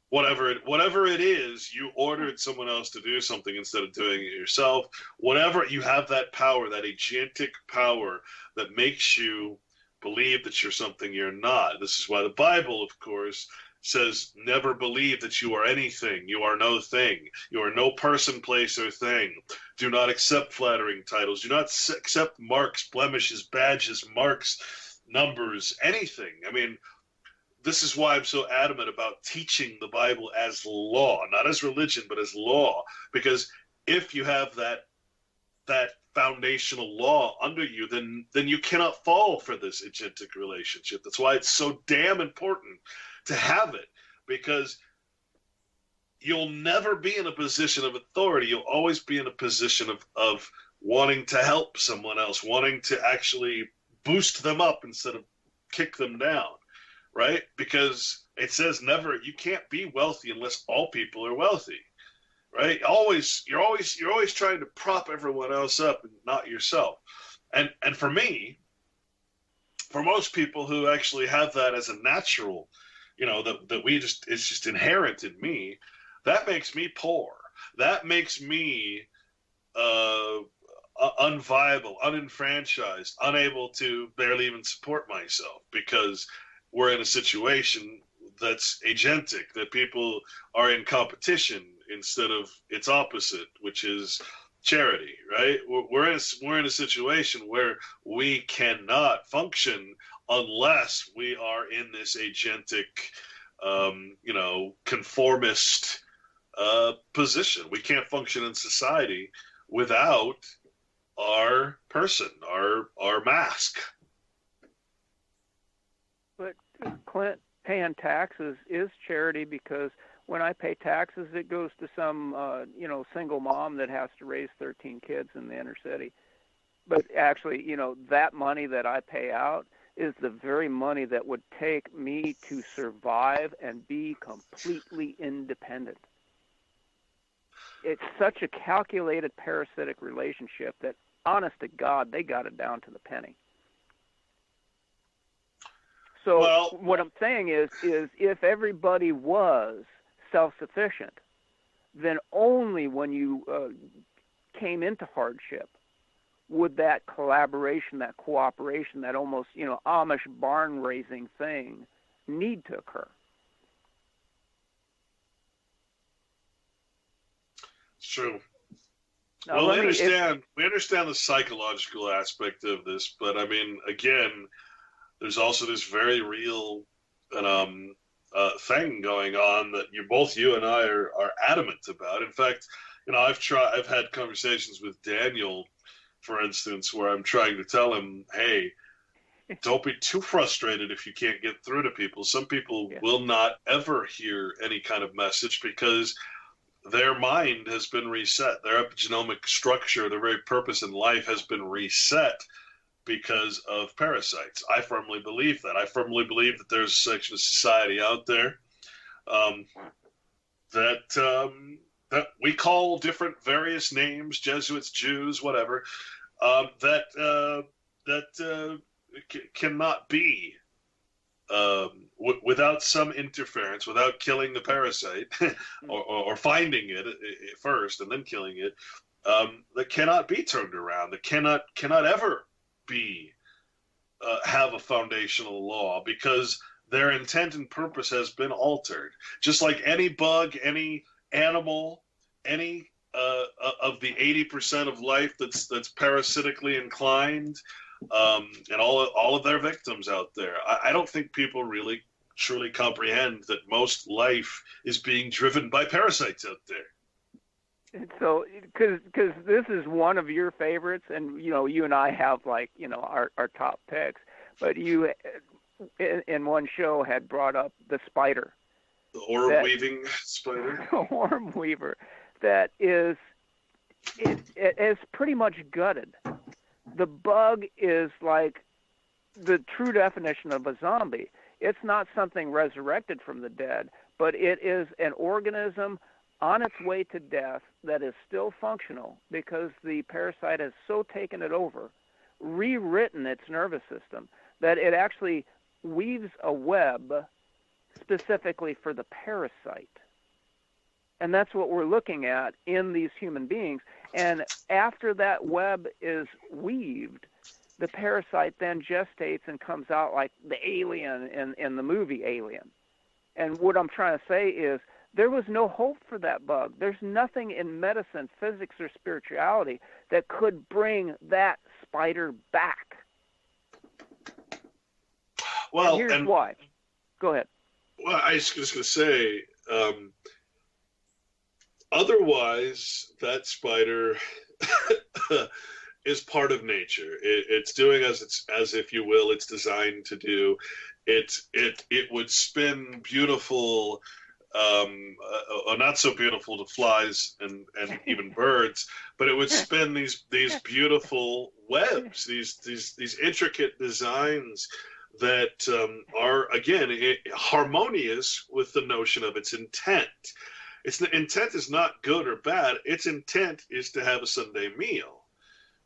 Whatever it is, you ordered someone else to do something instead of doing it yourself. Whatever, you have that power, that agentic power that makes you believe that you're something you're not. This is why the Bible, of course, says, never believe that you are anything. You are no thing. You are no person, place, or thing. Do not accept flattering titles. Do not accept marks, blemishes, badges, marks, numbers, anything. I mean, this is why I'm so adamant about teaching the Bible as law, not as religion, but as law. Because if you have that foundational law under you, then you cannot fall for this agentic relationship. That's why it's so damn important to have it, because you'll never be in a position of authority. You'll always be in a position of wanting to help someone else, wanting to actually boost them up instead of kick them down, right? Because it says you can't be wealthy unless all people are wealthy. Right? You're always trying to prop everyone else up and not yourself. And for me, for most people who actually have that as a natural, it's just inherent in me, that makes me poor. That makes me unviable, unenfranchised, unable to barely even support myself, because we're in a situation that's agentic, that people are in competition instead of its opposite, which is charity, right? We're in a situation where we cannot function unless we are in this agentic, conformist position. We can't function in society without our person, our mask. But Clint, paying taxes is charity, because when I pay taxes, it goes to some, single mom that has to raise 13 kids in the inner city. But actually, that money that I pay out is the very money that would take me to survive and be completely independent. It's such a calculated parasitic relationship that, honest to God, they got it down to the penny. So what I'm saying is if everybody was self-sufficient, then only when you came into hardship would that collaboration, that cooperation, that almost, Amish barn raising thing need to occur. It's true. Now, we understand the psychological aspect of this, but I mean, again, there's also this very real thing going on that you and I are adamant about. In fact, I've had conversations with Daniel, for instance, where I'm trying to tell him, hey, don't be too frustrated if you can't get through to people. Some people will not ever hear any kind of message because their mind has been reset. Their epigenomic structure, their very purpose in life has been reset because of parasites. I firmly believe that. I firmly believe that there's a section of society out there that we call different various names, Jesuits, Jews, whatever, that cannot be without some interference, without killing the parasite or finding it first and then killing it, that cannot be turned around, that cannot ever be have a foundational law, because their intent and purpose has been altered. Just like any bug, any animal, any of the 80% of life that's parasitically inclined, and all of their victims out there. I don't think people really truly comprehend that most life is being driven by parasites out there. So, because this is one of your favorites, and you and I have our top picks, but you in one show had brought up the spider, the orb weaving spider, the worm weaver, that is pretty much gutted. The bug is like the true definition of a zombie. It's not something resurrected from the dead, but it is an organism on its way to death that is still functional because the parasite has so taken it over, rewritten its nervous system, that it actually weaves a web specifically for the parasite. And that's what we're looking at in these human beings. And after that web is weaved, the parasite then gestates and comes out like the alien in the movie Alien. And what I'm trying to say is there was no hope for that bug. There's nothing in medicine, physics, or spirituality that could bring that spider back. Well, and here's why. Go ahead. Well, I was just going to say, otherwise, that spider is part of nature. It's doing as if you will, it's designed to do. It would spin beautiful, not so beautiful to flies and even birds, but it would spin these beautiful webs, these intricate designs that are, again, harmonious with the notion of its intent. The intent is not good or bad. Its intent is to have a Sunday meal,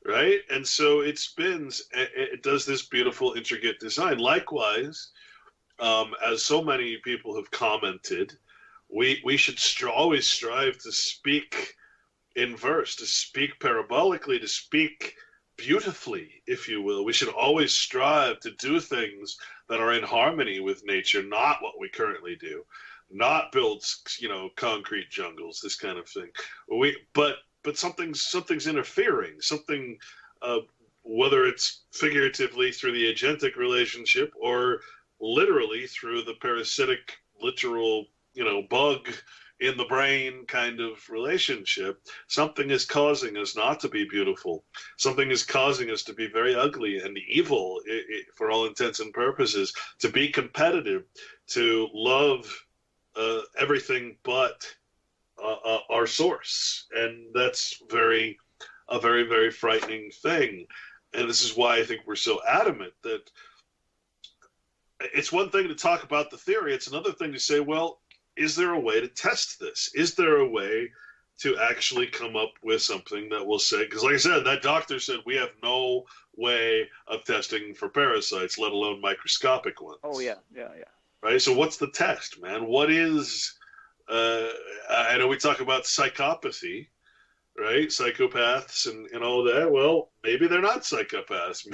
right? And so it spins, it does this beautiful, intricate design. Likewise, as so many people have commented, we should always strive to speak in verse, to speak parabolically, to speak beautifully, if you will. We should always strive to do things that are in harmony with nature, not what we currently do, not build, concrete jungles, this kind of thing. But something's interfering, something, whether it's figuratively through the agentic relationship or literally through the parasitic, literal, bug in the brain kind of relationship, something is causing us not to be beautiful. Something is causing us to be very ugly and evil, for all intents and purposes, to be competitive, to love everything but our source. And that's a very, very frightening thing. And this is why I think we're so adamant that it's one thing to talk about the theory. It's another thing to say, well, is there a way to test this? Is there a way to actually come up with something that will say, because like I said, that doctor said we have no way of testing for parasites, let alone microscopic ones. Oh, yeah. Right? So what's the test, man? What is, I know we talk about psychopathy, right? Psychopaths and all that. Well, maybe they're not psychopaths.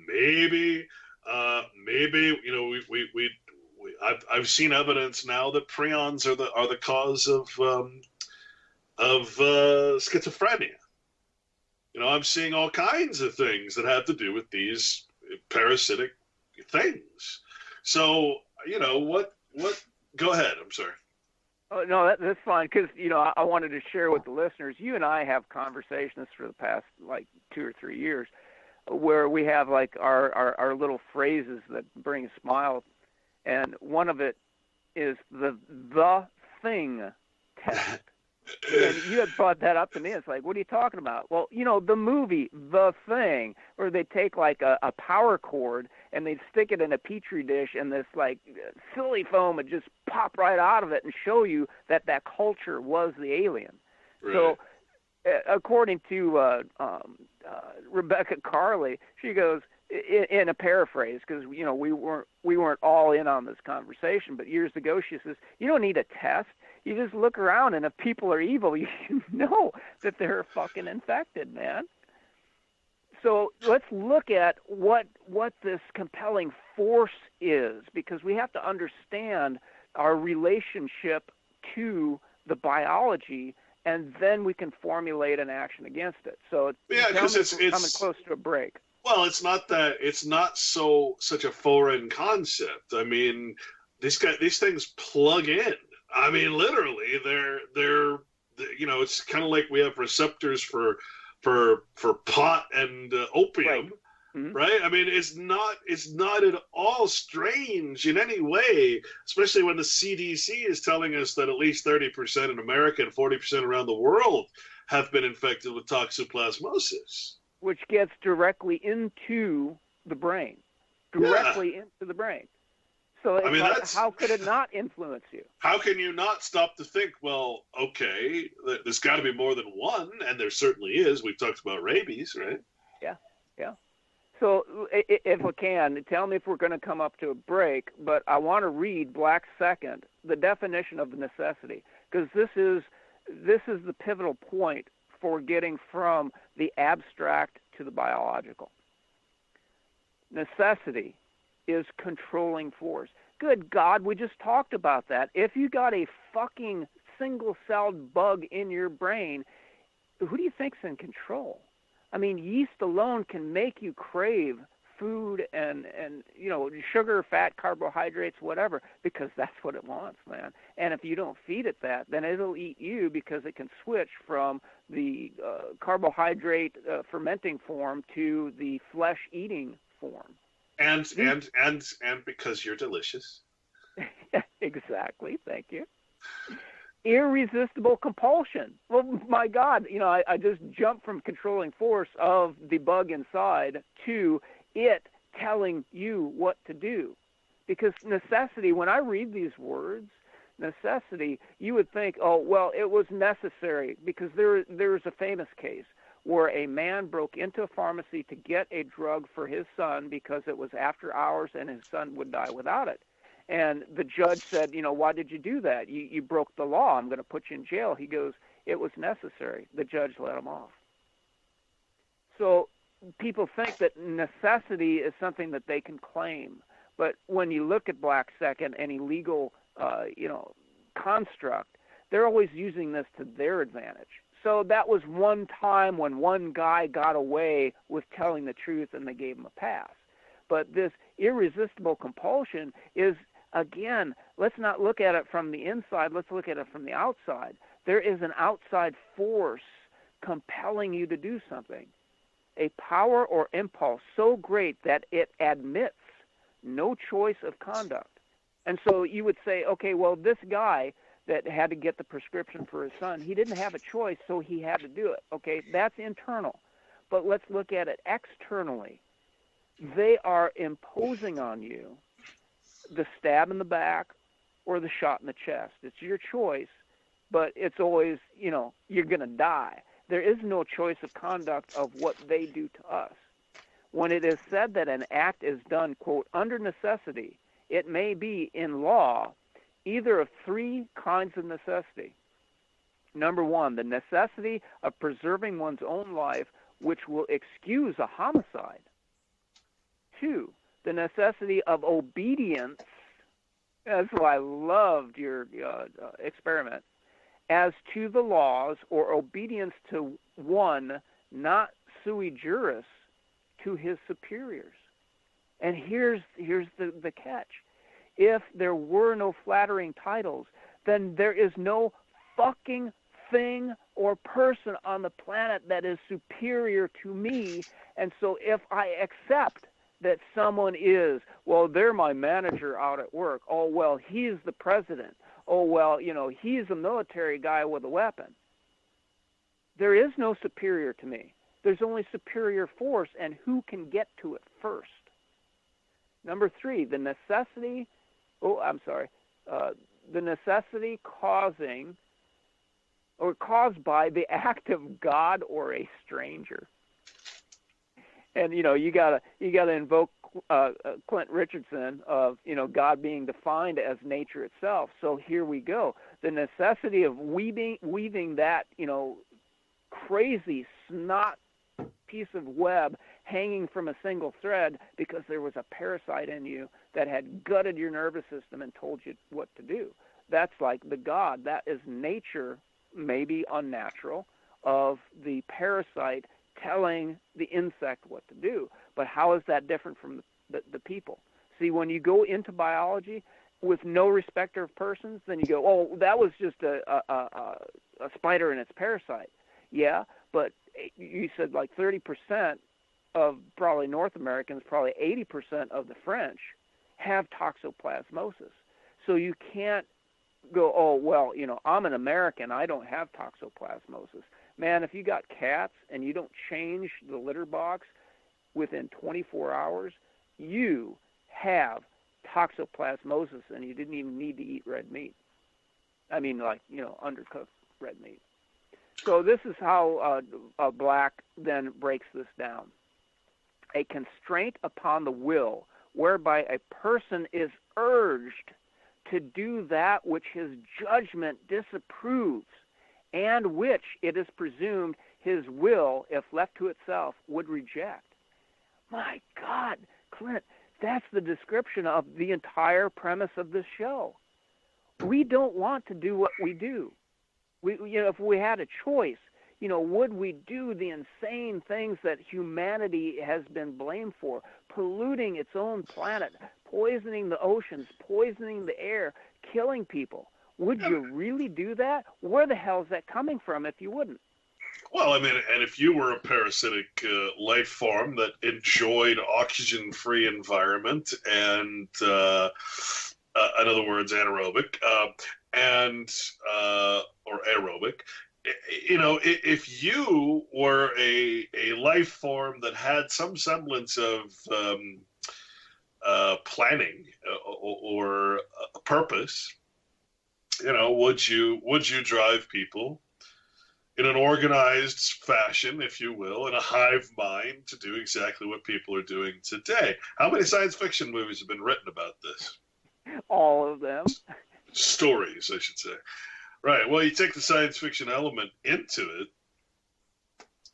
Maybe, I've seen evidence now that prions are the cause of schizophrenia. I'm seeing all kinds of things that have to do with these parasitic things. So, what? Go ahead. I'm sorry. Oh, no, that's fine, because, I wanted to share with the listeners, you and I have conversations for the past, 2 or 3 years where we have, our little phrases that bring a smile. And one of it is the thing test. And you had brought that up to me. It's like, what are you talking about? Well, the movie The Thing, where they take a power cord and they stick it in a petri dish and this silly foam would just pop right out of it and show you that culture was the alien. Right. So according to Rebecca Carley, she goes, in a paraphrase, because we weren't all in on this conversation, but years ago she says, you don't need a test. You just look around, and if people are evil, you know that they're fucking infected, man. So let's look at what this compelling force is, because we have to understand our relationship to the biology, and then we can formulate an action against it. So because it's coming close to a break. Well, it's not such a foreign concept. I mean, these things plug in. I mean, literally, they're it's kind of like we have receptors for pot and opium, right. Right? I mean, it's not at all strange in any way, especially when the CDC is telling us that at least 30% in America and 40% around the world have been infected with toxoplasmosis. Which gets directly into the brain. Into the brain. So it's how could it not influence you? How can you not stop to think, well, okay, there's got to be more than one, and there certainly is. We've talked about rabies, right? Yeah. So if we can, tell me if we're going to come up to a break, but I want to read Black's second, the definition of necessity, because this is the pivotal point for getting from the abstract to the biological. Necessity is controlling force. Good God, we just talked about that. If you got a fucking single-celled bug in your brain, who do you think's in control? I mean, yeast alone can make you crave food and sugar, fat, carbohydrates, whatever, because that's what it wants, man. And if you don't feed it that, then it'll eat you because it can switch from the carbohydrate fermenting form to the flesh-eating form. And because you're delicious. Exactly. Thank you. Irresistible compulsion. Well, my God, I just jumped from controlling force of the bug inside to it telling you what to do. Because necessity, when I read these words, necessity, you would think, oh, well, it was necessary, because there's a famous case where a man broke into a pharmacy to get a drug for his son because it was after hours and his son would die without it. And the judge said, why did you do that? You broke the law. I'm going to put you in jail. He goes, it was necessary. The judge let him off. So people think that necessity is something that they can claim. But when you look at Black Second, any legal, construct, they're always using this to their advantage. So that was one time when one guy got away with telling the truth and they gave him a pass. But this irresistible compulsion is, again, let's not look at it from the inside, let's look at it from the outside. There is an outside force compelling you to do something, a power or impulse so great that it admits no choice of conduct. And so you would say, okay, well, this guy that had to get the prescription for his son, he didn't have a choice, so he had to do it. Okay, that's internal. But let's look at it externally. They are imposing on you the stab in the back or the shot in the chest. It's your choice, but it's always, you're going to die. There is no choice of conduct of what they do to us. When it is said that an act is done, quote, under necessity, it may be in law either of three kinds of necessity. Number one, the necessity of preserving one's own life, which will excuse a homicide. Two, the necessity of obedience. That's why I loved your experiment. As to the laws, or obedience to one, not sui juris, to his superiors. And here's the catch. If there were no flattering titles, then there is no fucking thing or person on the planet that is superior to me. And so if I accept that someone is, well, they're my manager out at work. Oh, well, he's the president. Oh, well, he's a military guy with a weapon. There is no superior to me. There's only superior force, and who can get to it first? Number three, the necessity causing or caused by the act of God or a stranger. And you gotta invoke Clint Richardson of God being defined as nature itself. So here we go. The necessity of weaving that crazy snot piece of web hanging from a single thread because there was a parasite in you that had gutted your nervous system and told you what to do. That's like the God. That is nature, maybe unnatural, of the parasite telling the insect what to do. But how is that different from the people? See, when you go into biology with no respecter of persons, then you go, oh, that was just a spider and its parasite. Yeah, but you said like 30% of probably North Americans, probably 80% of the French have toxoplasmosis. So you can't go, oh, well, I'm an American, I don't have toxoplasmosis. Man, if you got cats and you don't change the litter box within 24 hours, you have toxoplasmosis, and you didn't even need to eat red meat. I mean, undercooked red meat. So this is how Black then breaks this down. A constraint upon the will, whereby a person is urged to do that which his judgment disapproves, and which it is presumed his will, if left to itself, would reject. My God, Clint, That's the description of the entire premise of this show. We don't want to do what we do. If we had a choice, would we do the insane things that humanity has been blamed for, polluting its own planet, poisoning the oceans, poisoning the air, killing people? Would you really do that? Where the hell is that coming from if you wouldn't? Well, I mean, and if you were a parasitic life form that enjoyed oxygen-free environment and, in other words, anaerobic, or aerobic, if you were a life form that had some semblance of planning or a purpose, would you drive people in an organized fashion, if you will, in a hive mind to do exactly what people are doing today? How many science fiction movies have been written about this? All of them. Stories, I should say. Right. Well, you take the science fiction element into it,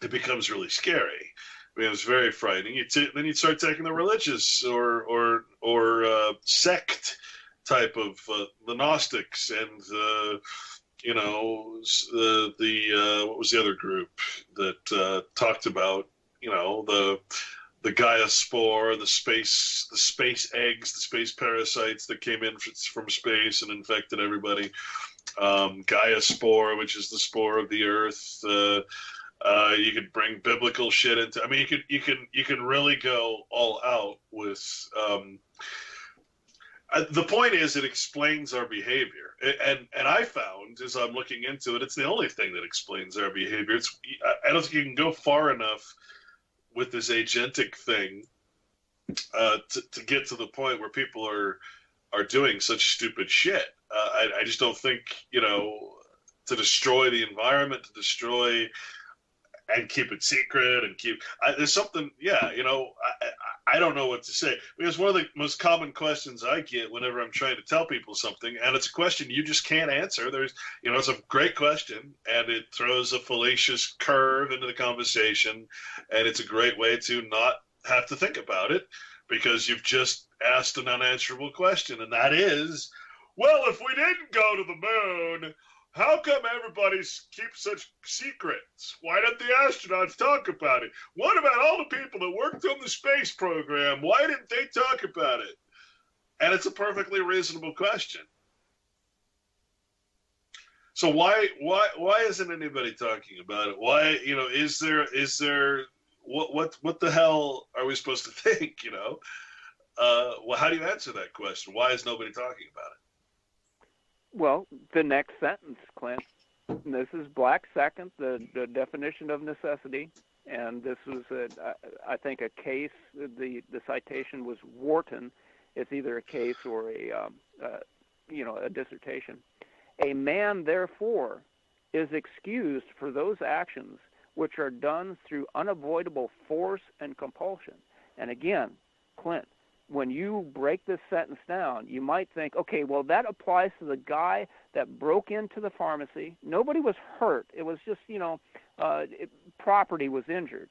it becomes really scary. I mean, it's very frightening. Then you start taking the religious or sect type of the Gnostics and what was the other group that talked about the Gaia spore, the space eggs, the space parasites that came in from space and infected everybody. Gaia spore, which is the spore of the earth. You could bring biblical shit into. I mean, you can really go all out with. The point is, it explains our behavior, and I found as I'm looking into it, it's the only thing that explains our behavior. I don't think you can go far enough with this agentic thing to get to the point where people are doing such stupid shit. I just don't think, to destroy the environment, to destroy and keep it secret and there's something, I don't know what to say, because one of the most common questions I get whenever I'm trying to tell people something, and it's a question you just can't answer. It's a great question, and it throws a fallacious curve into the conversation, and it's a great way to not have to think about it, because you've just asked an unanswerable question, and that is, well, if we didn't go to the moon, how come everybody keeps such secrets? Why don't the astronauts talk about it? What about all the people that worked on the space program? Why didn't they talk about it? And it's a perfectly reasonable question. So why isn't anybody talking about it? Why, is there what the hell are we supposed to think, Well, how do you answer that question? Why is nobody talking about it? Well, the next sentence, Clint. This is Black Second, the definition of necessity, and this was, I think, a case. The citation was Wharton. It's either a case or a dissertation. A man, therefore, is excused for those actions which are done through unavoidable force and compulsion. And again, Clint, when you break this sentence down, you might think, okay, well, that applies to the guy that broke into the pharmacy. Nobody was hurt. It was just, property was injured.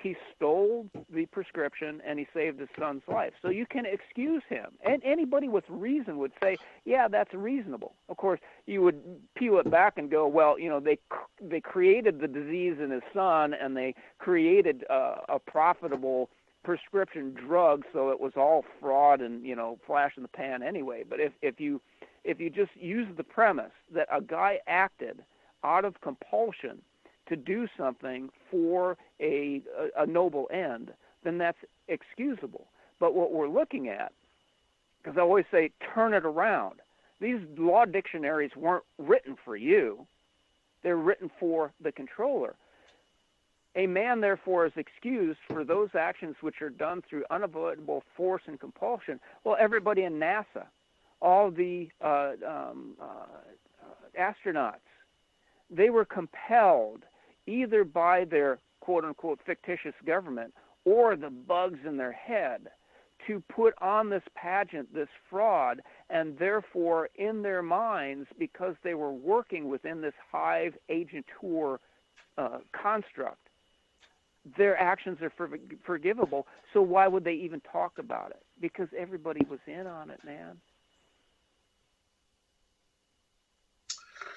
He stole the prescription and he saved his son's life. So you can excuse him. And anybody with reason would say, yeah, that's reasonable. Of course, you would peel it back and go, well, they created the disease in his son, and they created a profitable prescription drug, so it was all fraud and flash in the pan anyway. But if you just use the premise that a guy acted out of compulsion to do something for a noble end, then that's excusable. But what we're looking at, because I always say turn it around, these law dictionaries weren't written for you, they're written for the controller. A man, therefore, is excused for those actions which are done through unavoidable force and compulsion. Well, everybody in NASA, all the astronauts, they were compelled either by their quote-unquote fictitious government or the bugs in their head to put on this pageant, this fraud, and therefore in their minds, because they were working within this hive agentur construct, their actions are forgivable. So why would they even talk about it? Because everybody was in on it, man.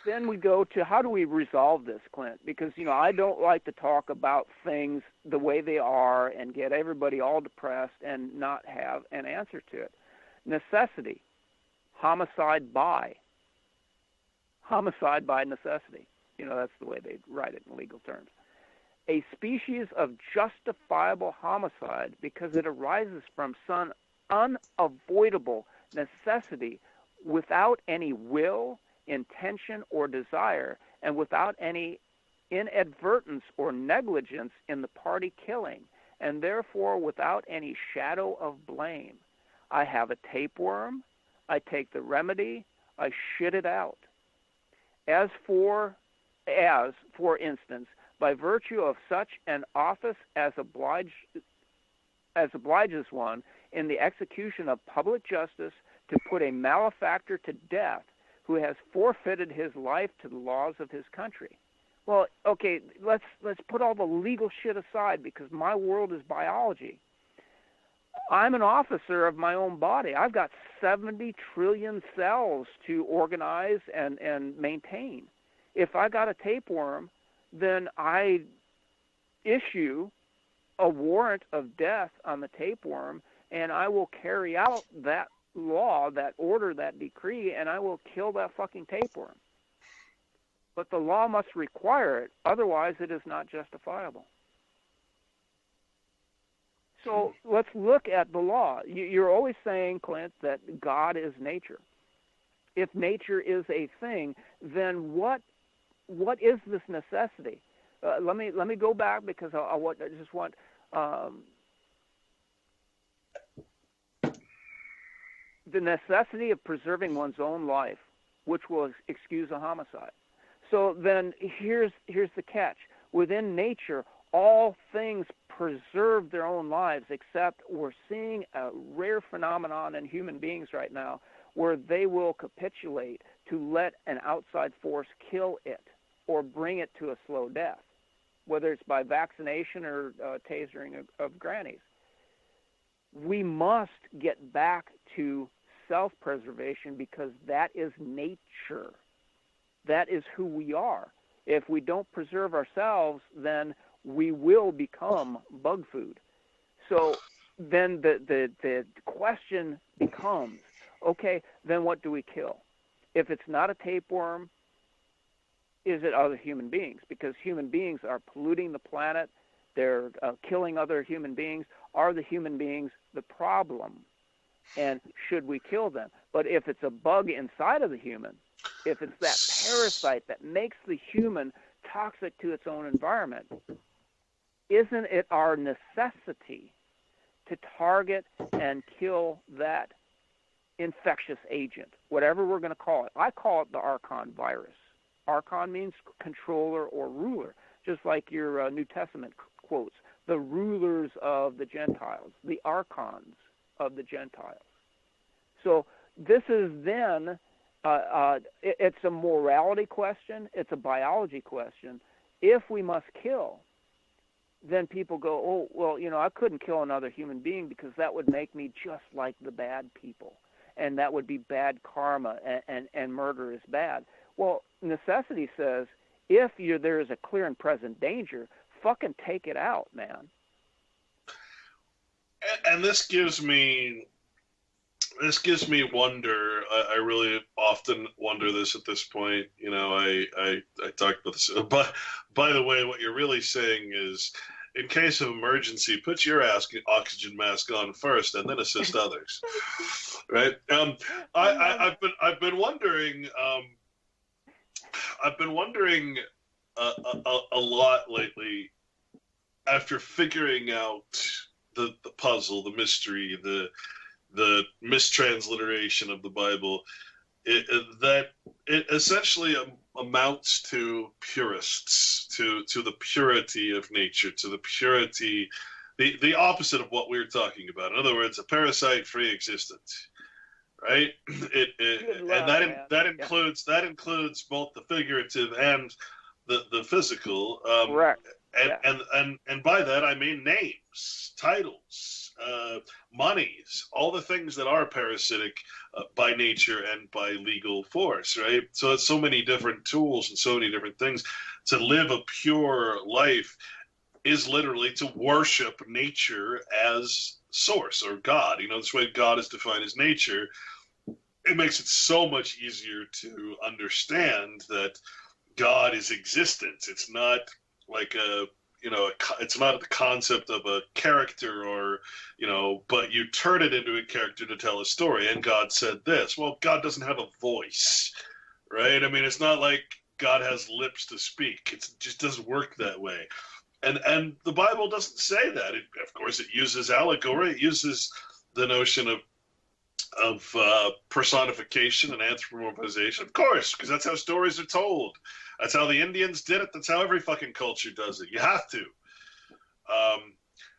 Then we go to how do we resolve this, Clint? Because, I don't like to talk about things the way they are and get everybody all depressed and not have an answer to it. Necessity. Homicide by necessity. That's the way they write it in legal terms. A species of justifiable homicide because it arises from some unavoidable necessity without any will, intention, or desire, and without any inadvertence or negligence in the party killing, and therefore without any shadow of blame. I have a tapeworm, I take the remedy, I shit it out. As for instance, by virtue of such an office as obliges one in the execution of public justice to put a malefactor to death who has forfeited his life to the laws of his country. Well, okay, let's put all the legal shit aside because my world is biology. I'm an officer of my own body. I've got 70 trillion cells to organize and maintain. If I got a tapeworm, then I issue a warrant of death on the tapeworm, and I will carry out that law, that order, that decree, and I will kill that fucking tapeworm. But the law must require it, otherwise it is not justifiable. So let's look at the law. You're always saying, Clint, that God is nature. If nature is a thing, then what is this necessity? Let me go back because I just want the necessity of preserving one's own life, which will excuse a homicide. So then here's the catch. Within nature, all things preserve their own lives, except we're seeing a rare phenomenon in human beings right now where they will capitulate to let an outside force kill it or bring it to a slow death, whether it's by vaccination or tasering of grannies. We must get back to self-preservation because that is nature. That is who we are. If we don't preserve ourselves, then we will become bug food. So then the question becomes, okay, then what do we kill? If it's not a tapeworm, is it other human beings? Because human beings are polluting the planet. They're killing other human beings. Are the human beings the problem? And should we kill them? But if it's a bug inside of the human, if it's that parasite that makes the human toxic to its own environment, isn't it our necessity to target and kill that infectious agent, whatever we're going to call it? I call it the Archon virus. Archon means controller or ruler, just like your New Testament quotes, the rulers of the Gentiles, the archons of the Gentiles. So this is then, it's a morality question, it's a biology question. If we must kill, then people go, oh, well, I couldn't kill another human being because that would make me just like the bad people, and that would be bad karma, and murder is bad. Well, necessity says if there is a clear and present danger, fucking take it out, man. And this gives me wonder. I really often wonder this at this point. I talked about this. But by the way, what you're really saying is, in case of emergency, put your oxygen mask on first, and then assist others. Right? I've been wondering. I've been wondering a lot lately, after figuring out the puzzle, the mystery, the mistransliteration of the Bible, that it essentially amounts to purists, to the purity of nature, to the purity, the opposite of what we're talking about. In other words, a parasite-free existence, right? That includes both the figurative and the physical. Correct. And by that I mean names, titles, monies, all the things that are parasitic by nature and by legal force, right? So it's so many different tools and so many different things. To live a pure life is literally to worship nature as source or God. You know, this way God is defined as nature. It makes it so much easier to understand that God is existence. It's not like it's not the concept of a character or, but you turn it into a character to tell a story. And God said this. Well, God doesn't have a voice, right? I mean, it's not like God has lips to speak. It just doesn't work that way. And the Bible doesn't say that. Of course, it uses allegory. It uses the notion of personification and anthropomorphization. Of course, because that's how stories are told. That's how the Indians did it. That's how every fucking culture does it. You have to.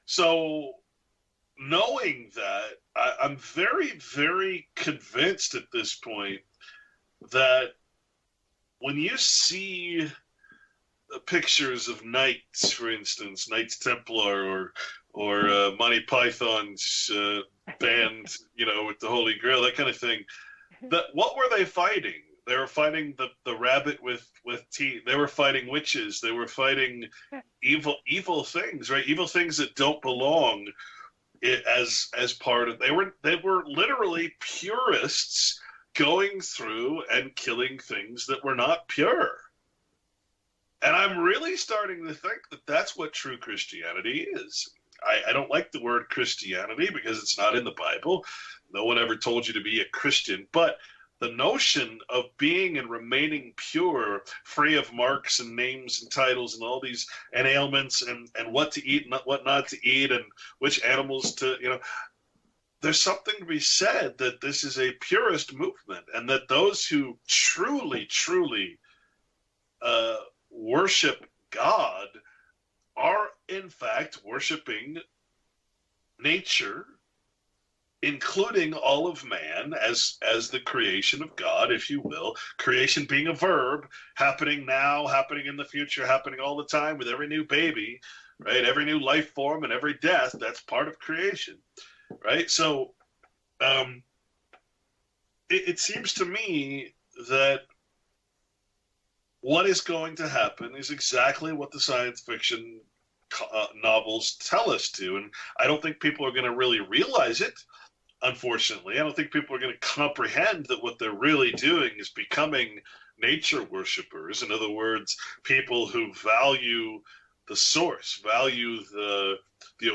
So knowing that, I'm very, very convinced at this point that when you see pictures of knights, for instance, Knights Templar or Monty Python's band, with the Holy Grail, that kind of thing. What were they fighting? They were fighting the rabbit with teeth. They were fighting witches. They were fighting evil things, right? Evil things that don't belong as part of. They were literally purists going through and killing things that were not pure. And I'm really starting to think that that's what true Christianity is. I don't like the word Christianity because it's not in the Bible. No one ever told you to be a Christian. But the notion of being and remaining pure, free of marks and names and titles and all these and ailments and what to eat and what not to eat and which animals to, there's something to be said that this is a purist movement and that those who truly, truly worship God are in fact worshiping nature, including all of man as the creation of God, if you will. Creation being a verb, happening now, happening in the future, happening all the time with every new baby, right? Every new life form and every death, that's part of creation, right? So it seems to me that what is going to happen is exactly what the science fiction novels tell us to. And I don't think people are going to really realize it, unfortunately. I don't think people are going to comprehend that what they're really doing is becoming nature worshipers. In other words, people who value the source, value the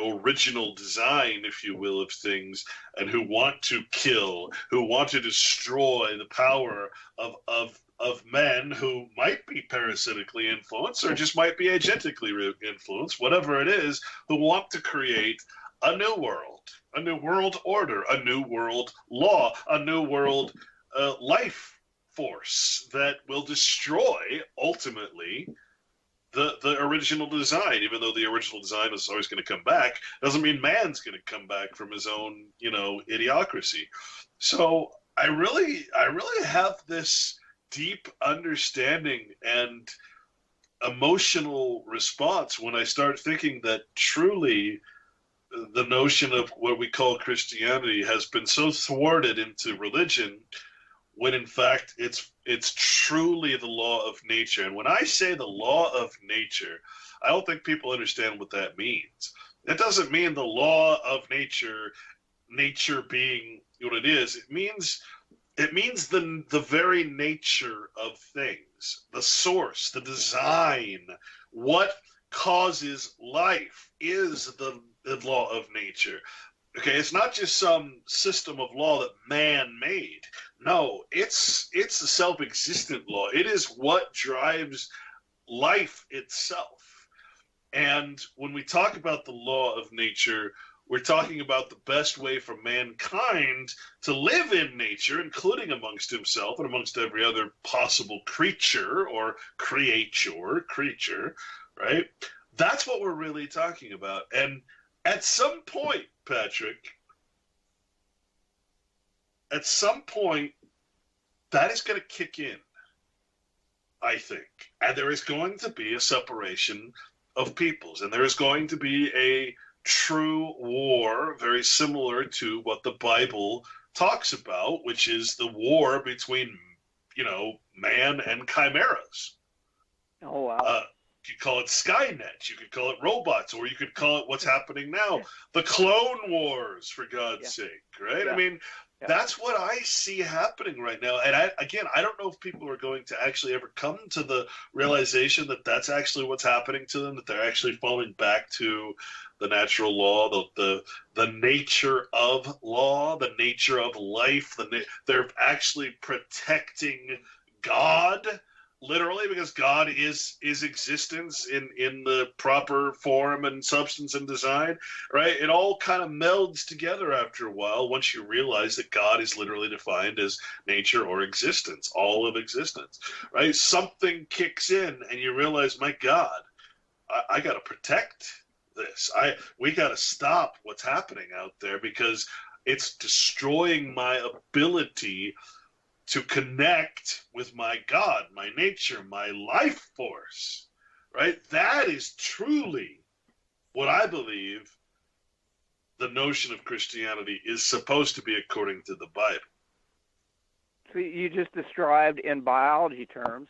original design, if you will, of things, and who want to kill, who want to destroy the power of men who might be parasitically influenced or just might be agentically influenced, whatever it is, who want to create a new world order, a new world law, a new world life force that will destroy, ultimately, the original design. Even though the original design is always going to come back, doesn't mean man's going to come back from his own, idiocracy. So I really have this deep understanding and emotional response when I start thinking that truly the notion of what we call Christianity has been so thwarted into religion, when in fact it's truly the law of nature. And when I say the law of nature, I don't think people understand what that means. It doesn't mean the law of nature being what it is. It means the very nature of things, the source, the design, what causes life is the law of nature. Okay, it's not just some system of law that man made. No, it's a self-existent law. It is what drives life itself. And when we talk about the law of nature, we're talking about the best way for mankind to live in nature, including amongst himself and amongst every other possible creature or creature, right? That's what we're really talking about. And at some point, Patrick, that is going to kick in, I think. And there is going to be a separation of peoples, and there is going to be a true war, very similar to what the Bible talks about, which is the war between, man and chimeras. Oh, wow. You could call it Skynet, you could call it robots, or you could call it what's happening now, the Clone Wars, for God's sake, right? Yeah. I mean, that's what I see happening right now. And I don't know if people are going to actually ever come to the realization that that's actually what's happening to them, that they're actually falling back to the natural law, the nature of law, the nature of life. They're actually protecting God, literally, because God is existence in the proper form and substance and design, right? It all kind of melds together after a while once you realize that God is literally defined as nature or existence, all of existence, right? Something kicks in and you realize, my God, I got to protect this. We got to stop what's happening out there because it's destroying my ability to connect with my God, my nature, my life force, right? That is truly what I believe the notion of Christianity is supposed to be according to the Bible. So you just described in biology terms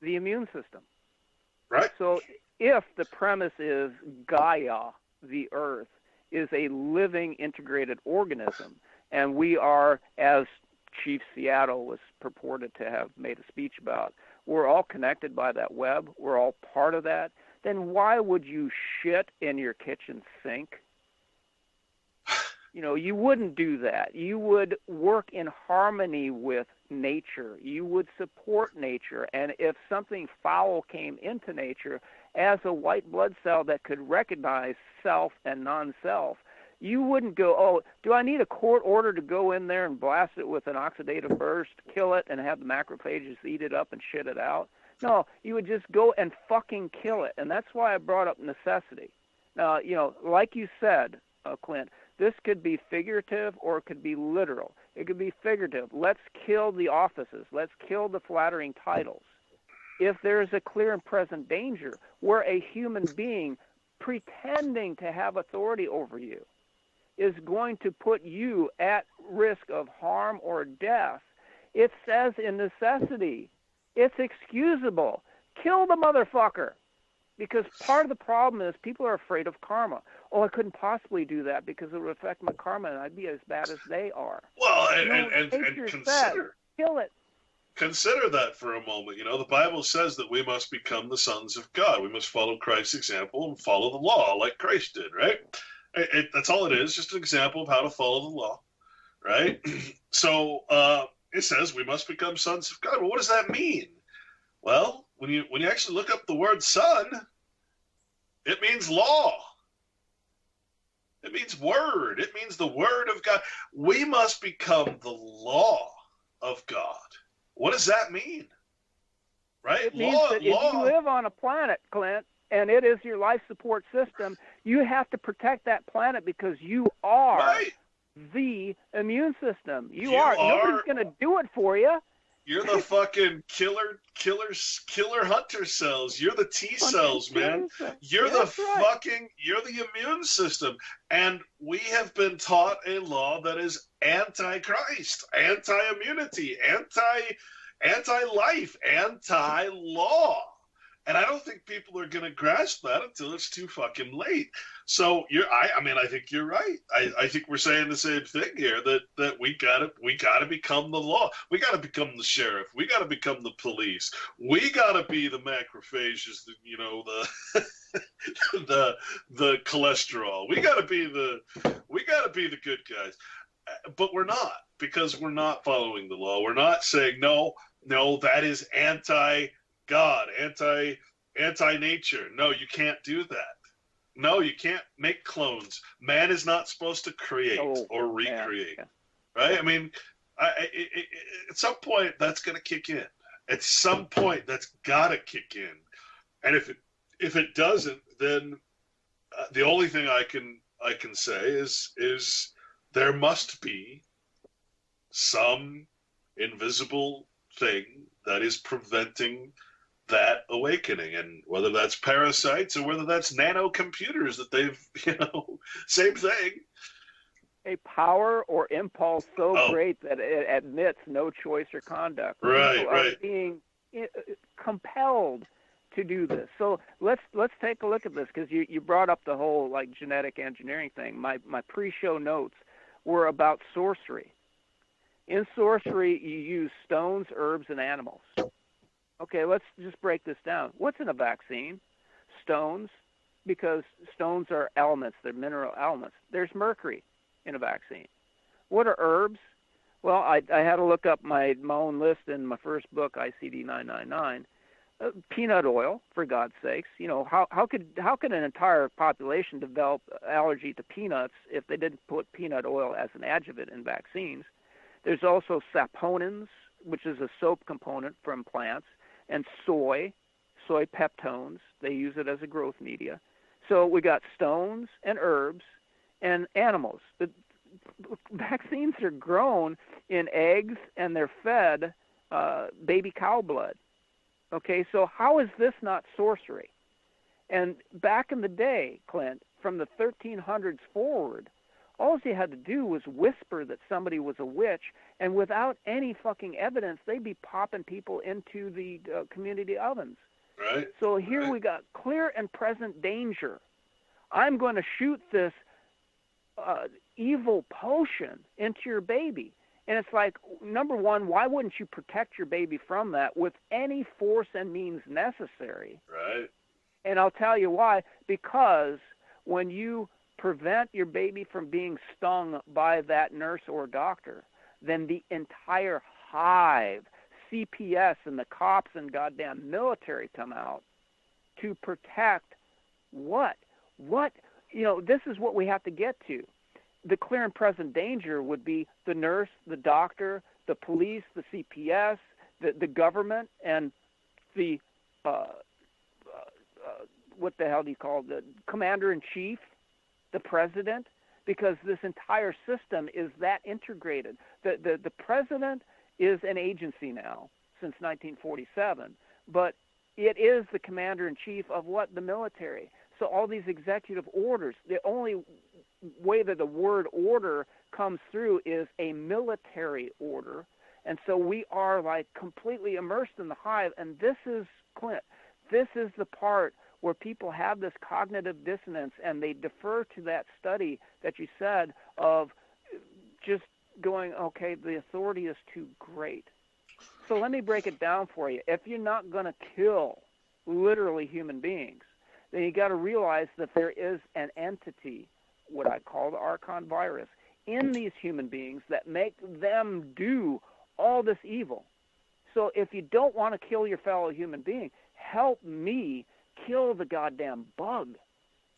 the immune system. Right. So if the premise is Gaia, the earth, is a living integrated organism, and we are, as Chief Seattle was purported to have made a speech about, we're all connected by that web, we're all part of that, then why would you shit in your kitchen sink? You wouldn't do that. You would work in harmony with nature. You would support nature. And if something foul came into nature as a white blood cell that could recognize self and non-self, you wouldn't go, oh, do I need a court order to go in there and blast it with an oxidative burst, kill it, and have the macrophages eat it up and shit it out? No, you would just go and fucking kill it. And that's why I brought up necessity. Now, like you said, Clint, this could be figurative or it could be literal. It could be figurative. Let's kill the offices. Let's kill the flattering titles. If there is a clear and present danger where a human being pretending to have authority over you is going to put you at risk of harm or death, it says in necessity, it's excusable. Kill the motherfucker. Because part of the problem is people are afraid of karma. Oh, I couldn't possibly do that because it would affect my karma and I'd be as bad as they are. Well, and consider, kill it. Consider that for a moment. The Bible says that we must become the sons of God. We must follow Christ's example and follow the law like Christ did, right? That's all it is, just an example of how to follow the law, right? So it says we must become sons of God. Well, what does that mean? Well, when you actually look up the word son, it means law. It means word. It means the word of God. We must become the law of God. What does that mean? Right? It means that if you live on a planet, Clint, and it is your life support system, you have to protect that planet because you are the immune system. You are. Nobody's going to do it for you. You're the fucking killer hunter cells. You're the T cells, man. You're the immune system. And we have been taught a law that is anti-Christ, anti-immunity, anti-life, anti-law. And I don't think people are going to grasp that until it's too fucking late. So I think you're right. I think we're saying the same thing here, that we gotta become the law. We gotta become the sheriff. We gotta become the police. We gotta be the macrophages, the cholesterol. We gotta be the good guys. But we're not, because we're not following the law. We're not saying no, that is anti-God, anti-nature. No, you can't do that. No, you can't make clones. Man is not supposed to create or recreate, right? I mean, at some point that's going to kick in. At some point that's got to kick in, and if it doesn't, then the only thing I can say is there must be some invisible thing that is preventing that awakening, and whether that's parasites or whether that's nanocomputers that they've, same thing. A power or impulse so great that it admits no choice or conduct. Right, People are being compelled to do this. So let's take a look at this, because you brought up the whole like genetic engineering thing. My pre-show notes were about sorcery. In sorcery, you use stones, herbs, and animals. Okay, let's just break this down. What's in a vaccine? Stones, because stones are elements. They're mineral elements. There's mercury in a vaccine. What are herbs? Well, I had to look up my own list in my first book, ICD 999. Peanut oil, for God's sakes. How could an entire population develop allergy to peanuts if they didn't put peanut oil as an adjuvant in vaccines? There's also saponins, which is a soap component from plants, and soy peptones. They use it as a growth media. So we got stones and herbs and animals. The vaccines are grown in eggs, and they're fed baby cow blood. Okay, so how is this not sorcery? And back in the day, Clint, from the 1300s forward, all you had to do was whisper that somebody was a witch, and without any fucking evidence, they'd be popping people into the community ovens. Right. So here we got clear and present danger. I'm going to shoot this evil potion into your baby. And it's like, number one, why wouldn't you protect your baby from that with any force and means necessary? Right. And I'll tell you why. Because when you prevent your baby from being stung by that nurse or doctor, then the entire hive, CPS and the cops and goddamn military come out to protect what? This is what we have to get to. The clear and present danger would be the nurse, the doctor, the police, the CPS, the government, and the what the hell do you call it? The commander-in-chief, the president, because this entire system is that integrated. The president is an agency now since 1947, but it is the commander-in-chief of what? The military. So all these executive orders, the only way that the word order comes through is a military order. And so we are like completely immersed in the hive. And this is, Clint, this is the part where people have this cognitive dissonance, and they defer to that study that you said of just going, okay, the authority is too great. So let me break it down for you. If you're not going to kill literally human beings, then you got to realize that there is an entity, what I call the Archon virus, in these human beings that make them do all this evil. So if you don't want to kill your fellow human being, help me kill the goddamn bug.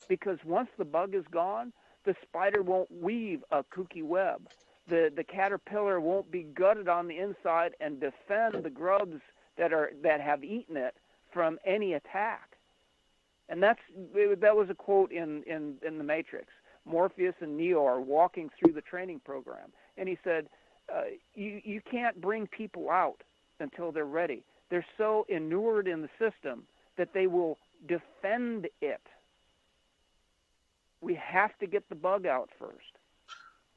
Because once the bug is gone, the spider won't weave a kooky web. The caterpillar won't be gutted on the inside and defend the grubs that have eaten it from any attack. And that was a quote in The Matrix. Morpheus and Neo are walking through the training program, and he said, you can't bring people out until they're ready. They're so inured in the system that they will defend it. We have to get the bug out first.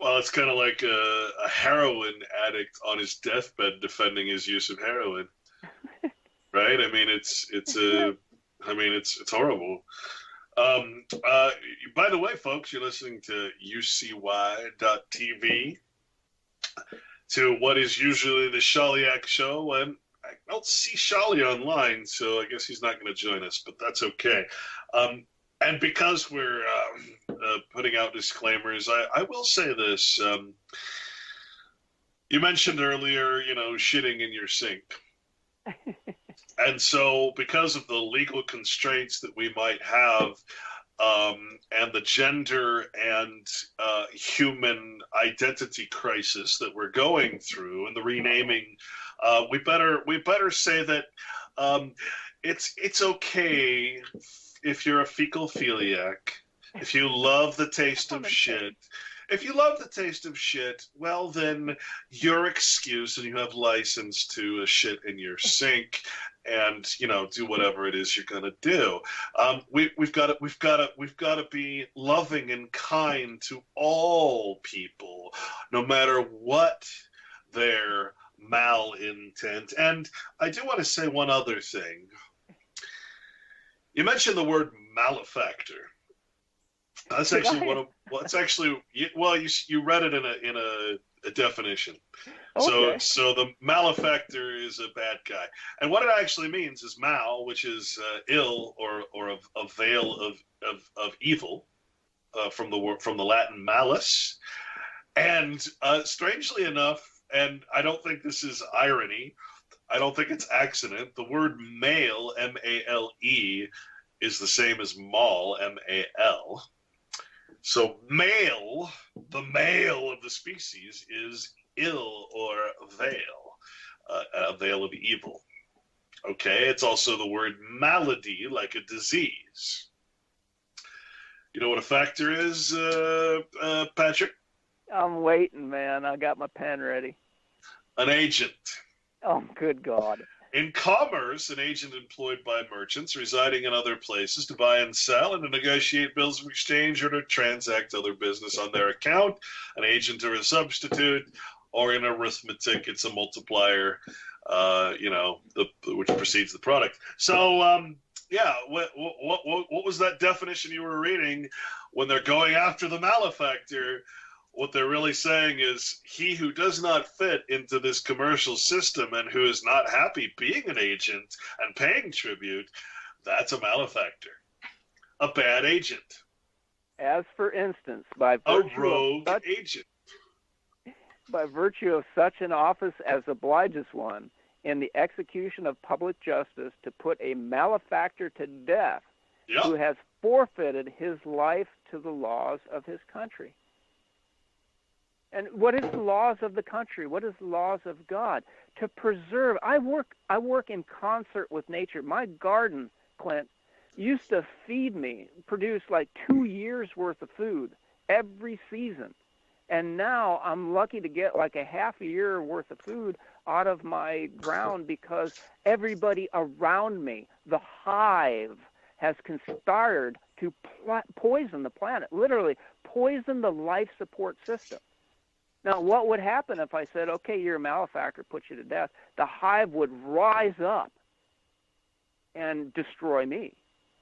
Well, it's kind of like a heroin addict on his deathbed defending his use of heroin, right? I mean, it's horrible. By the way, folks, you're listening to UCY.TV, to what is usually the Shaliak Show, and I don't see Shali online, so I guess he's not going to join us, but that's okay. And because we're putting out disclaimers, I will say this. You mentioned earlier, shitting in your sink. And so because of the legal constraints that we might have, and the gender and human identity crisis that we're going through, and the renaming, we better say that it's okay if you're a fecal philiac, if you love the taste of shit, if you love the taste of shit, well, then your excuse and you have license to shit in your sink and, do whatever it is you're going to do. We've got to be loving and kind to all people, no matter what their malintent. And I do want to say one other thing. You mentioned the word malefactor. That's actually you read it in a definition. Okay. So the malefactor is a bad guy, and what it actually means is mal, which is ill or a veil of evil, from the Latin malus, and strangely enough, and I don't think this is irony, I don't think it's accident. The word male, M-A-L-E, is the same as mal, M-A-L. So male, the male of the species, is ill or veil, a veil of evil. Okay, it's also the word malady, like a disease. You know what a factor is, Patrick? I'm waiting, man. I got my pen ready. An agent. Oh, good God. In commerce, an agent employed by merchants residing in other places to buy and sell and to negotiate bills of exchange or to transact other business on their account. An agent or a substitute, or in arithmetic, it's a multiplier, which precedes the product. So, what was that definition you were reading when they're going after the malefactor? What they're really saying is he who does not fit into this commercial system and who is not happy being an agent and paying tribute, that's a malefactor, a bad agent. As for instance, by virtue of such an office as obliges one in the execution of public justice to put a malefactor to death who has forfeited his life to the laws of his country. And what is the laws of the country? What is the laws of God? To preserve. I work in concert with nature. My garden, Clint, used to feed me, produce like 2 years worth of food every season. And now I'm lucky to get like a half a year worth of food out of my ground because everybody around me, the hive, has conspired to poison the planet, literally poison the life support system. Now, what would happen if I said, okay, you're a malefactor, put you to death? The hive would rise up and destroy me.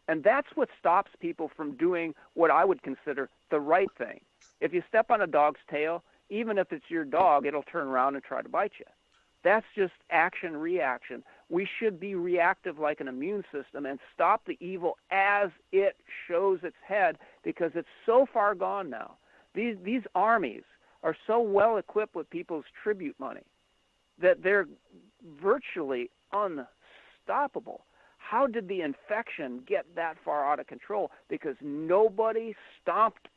And that's what stops people from doing what I would consider the right thing. If you step on a dog's tail, even if it's your dog, it'll turn around and try to bite you. That's just action-reaction. We should be reactive like an immune system and stop the evil as it shows its head because it's so far gone now. These armies are so well equipped with people's tribute money that they're virtually unstoppable. How did the infection get that far out of control? Because nobody stomped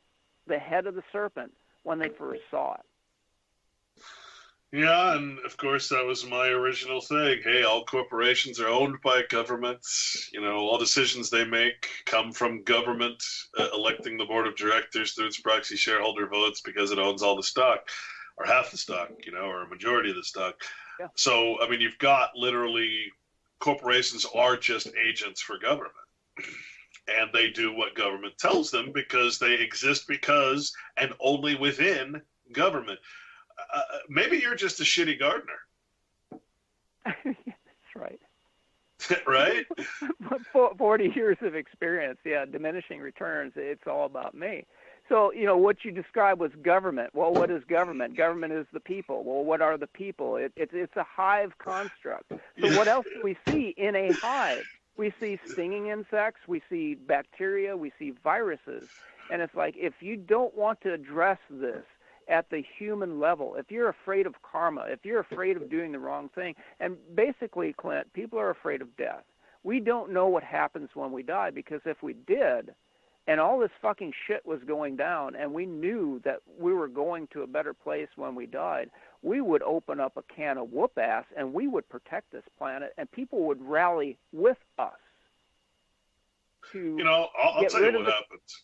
the head of the serpent when they first saw it. Yeah, and of course that was my original thing. Hey, all corporations are owned by governments. All decisions they make come from government electing the board of directors through its proxy shareholder votes because it owns all the stock, or half the stock, or a majority of the stock. Yeah. So, you've got literally corporations are just agents for government. And they do what government tells them because they exist because and only within government. Maybe you're just a shitty gardener. That's right. Right? 40 years of experience, diminishing returns. It's all about me. So, what you described was government. Well, what is government? Government is the people. Well, what are the people? It's a hive construct. So what else do we see in a hive? We see stinging insects. We see bacteria. We see viruses. And it's like, if you don't want to address this at the human level, if you're afraid of karma, if you're afraid of doing the wrong thing, and basically, Clint, people are afraid of death. We don't know what happens when we die, because if we did, and all this fucking shit was going down, and we knew that we were going to a better place when we died, we would open up a can of whoop ass, and we would protect this planet, and people would rally with us to I'll tell you what happens.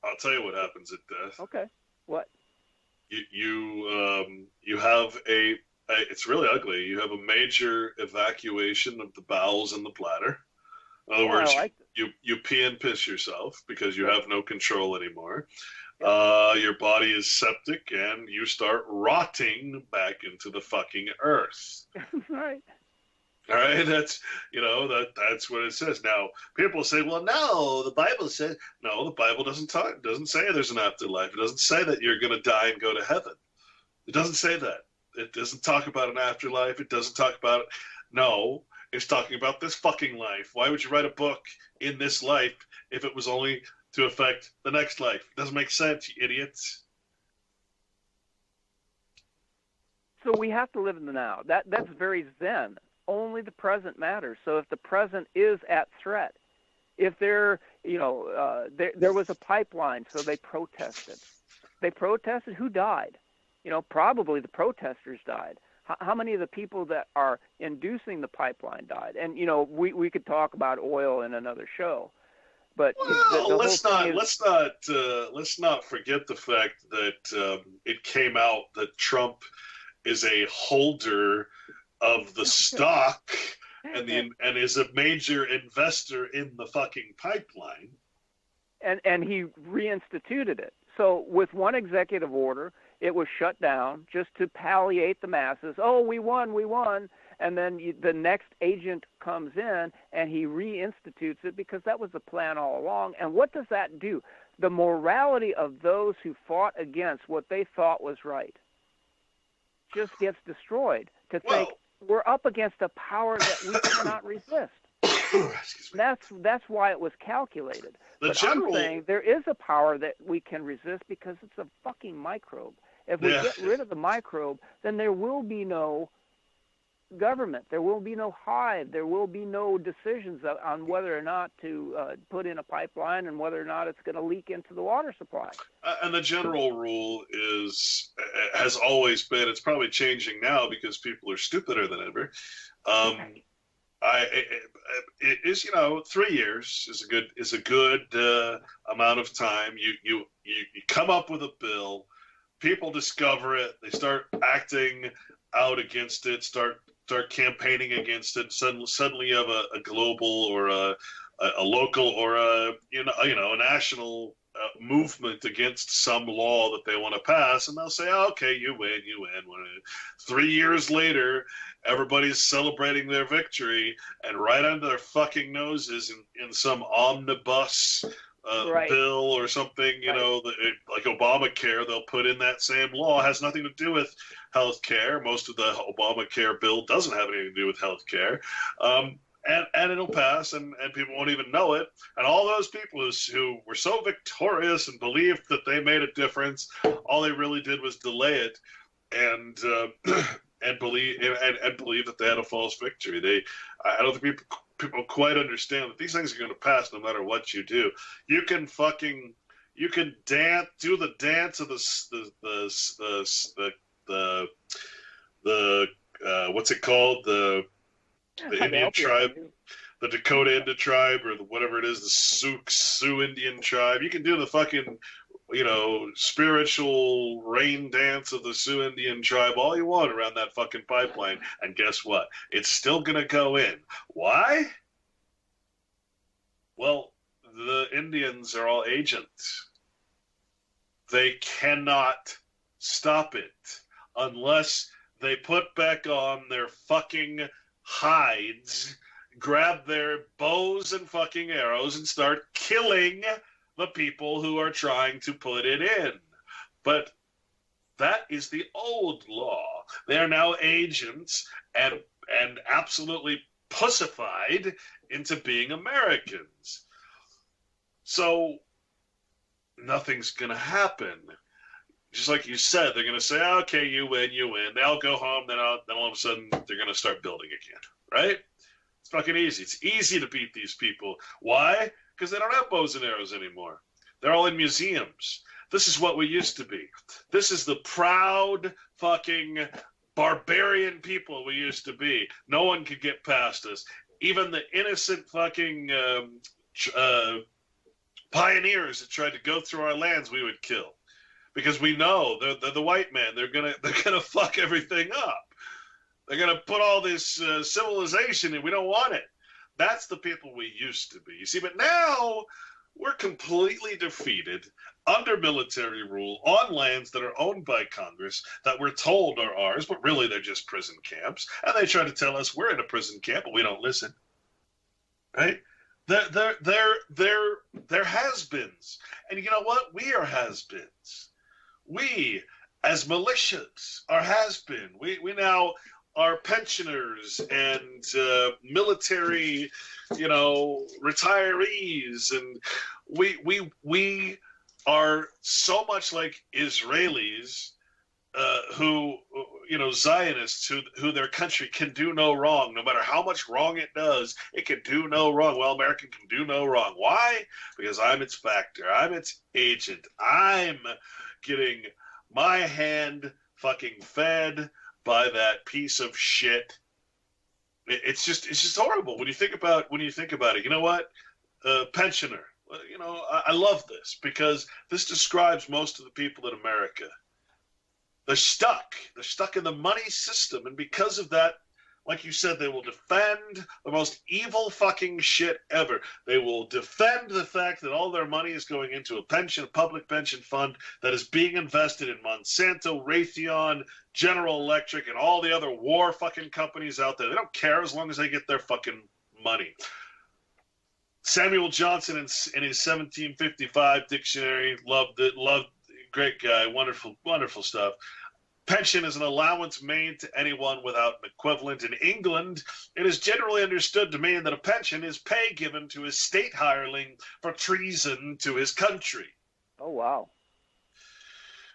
I'll tell you what happens at death. Okay. What? You have it's really ugly. You have a major evacuation of the bowels and the bladder. In other words, you pee and piss yourself because you have no control anymore. Your body is septic and you start rotting back into the fucking earth. Right. All right, that's that's what it says. Now, people say, "Well, no, the Bible says." No, the Bible doesn't say there's an afterlife. It doesn't say that you're going to die and go to heaven. It doesn't say that. It doesn't talk about an afterlife. It doesn't talk about it. No, it's talking about this fucking life. Why would you write a book in this life if it was only to affect the next life? It doesn't make sense, you idiots. So we have to live in the now. That's very Zen. Only the present matters. So if the present is at threat, if there was a pipeline, so they protested. They protested. Who died? Probably the protesters died. How many of the people that are inducing the pipeline died? And we could talk about oil in another show, but let's not forget the fact that it came out that Trump is a holder of the stock and is a major investor in the fucking pipeline. And he reinstituted it. So with one executive order, it was shut down just to palliate the masses. Oh, we won. And then the next agent comes in and he reinstitutes it because that was the plan all along. And what does that do? The morality of those who fought against what they thought was right just gets destroyed. To think we're up against a power that we cannot resist. That's why it was calculated. I'm saying there is a power that we can resist because it's a fucking microbe. If we get rid of the microbe, then there will be no government. There will be no hive. There will be no decisions on whether or not to put in a pipeline and whether or not it's going to leak into the water supply. And the general rule has always been, it's probably changing now because people are stupider than ever. It is 3 years is a good amount of time. You come up with a bill, people discover it, they start acting out against it, start campaigning against it. Suddenly you have a global or a local or a national movement against some law that they want to pass, and they'll say, oh, okay, you win. 3 years later, everybody's celebrating their victory, and right under their fucking noses in some omnibus bill or something, like Obamacare, they'll put in that same law. It has nothing to do with health care. Most of the Obamacare bill doesn't have anything to do with health care. And it'll pass, and people won't even know it. And all those people who were so victorious and believed that they made a difference, all they really did was delay it, and believe that they had a false victory. I don't think people quite understand that these things are going to pass no matter what you do. You can do the dance of the what's it called, the Indian tribe, the Dakota Indian tribe, or whatever it is, the Sioux Indian tribe. You can do the fucking, spiritual rain dance of the Sioux Indian tribe all you want around that fucking pipeline, and guess what? It's still gonna go in. Why? Well, the Indians are all agents. They cannot stop it unless they put back on their fucking hides, grab their bows and fucking arrows, and start killing the people who are trying to put it in. But that is the old law. They are now agents and absolutely pussified into being Americans. So nothing's going to happen. Just like you said, they're going to say, okay, you win. They'll go home, then all of a sudden they're going to start building again, right? It's fucking easy. It's easy to beat these people. Why? Because they don't have bows and arrows anymore. They're all in museums. This is what we used to be. This is the proud fucking barbarian people we used to be. No one could get past us. Even the innocent fucking Pioneers that tried to go through our lands, we would kill, because we know they're the white man. They're gonna fuck everything up. They're gonna put all this civilization in. We don't want it. That's the people we used to be. You see, but now we're completely defeated under military rule on lands that are owned by Congress that we're told are ours, but really they're just prison camps. And they try to tell us we're in a prison camp, but we don't listen. Right? They're has-beens. And you know what? We are has-beens. We, as militias, are has-been. We now are pensioners and military, retirees, and we are so much like Israelis, who Zionists, who their country can do no wrong, no matter how much wrong it does, it can do no wrong. Well, America can do no wrong. Why? Because I'm its factor. I'm its agent. I'm getting my hand fucking fed by that piece of shit. It's just horrible when you think about it. You know what? Pensioner. I love this because this describes most of the people in America. They're stuck. They're stuck in the money system, and because of that, like you said, they will defend the most evil fucking shit ever. They will defend the fact that all their money is going into a public pension fund that is being invested in Monsanto, Raytheon, General Electric, and all the other war fucking companies out there. They don't care as long as they get their fucking money. Samuel Johnson in his 1755 dictionary, loved it, great guy, wonderful stuff. Pension is an allowance made to anyone without an equivalent. In England, it is generally understood to mean that a pension is pay given to a state hireling for treason to his country. Oh, wow.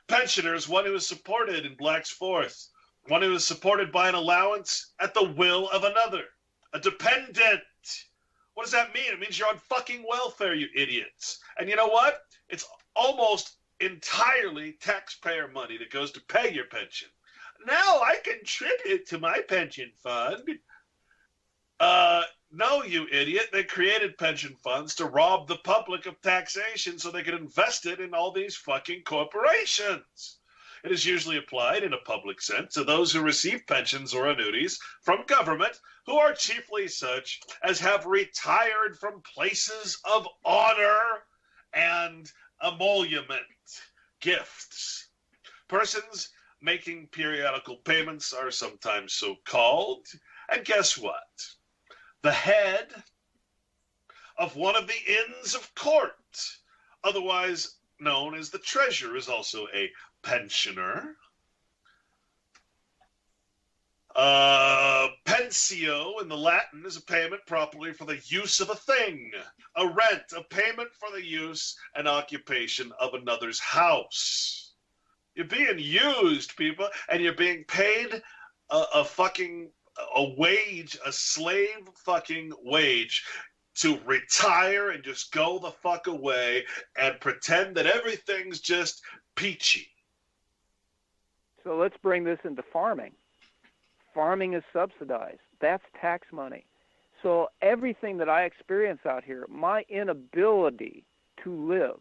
Pensioner is one who is supported in Black's Fourth, one who is supported by an allowance at the will of another. A dependent. What does that mean? It means you're on fucking welfare, you idiots. And you know what? It's almost entirely taxpayer money that goes to pay your pension. Now I contribute to my pension fund. No, you idiot. They created pension funds to rob the public of taxation so they could invest it in all these fucking corporations. It is usually applied in a public sense to those who receive pensions or annuities from government who are chiefly such as have retired from places of honor and emolument. Gifts. Persons making periodical payments are sometimes so called. And guess what? The head of one of the Inns of Court, otherwise known as the treasurer, is also a pensioner. Pensio in the Latin is a payment properly for the use of a thing. A rent, a payment for the use and occupation of another's house. You're being used, people, and you're being paid a wage, a slave fucking wage, to retire and just go the fuck away and pretend that everything's just peachy. So let's bring this into farming. Farming is subsidized. That's tax money. So everything that I experience out here, my inability to live,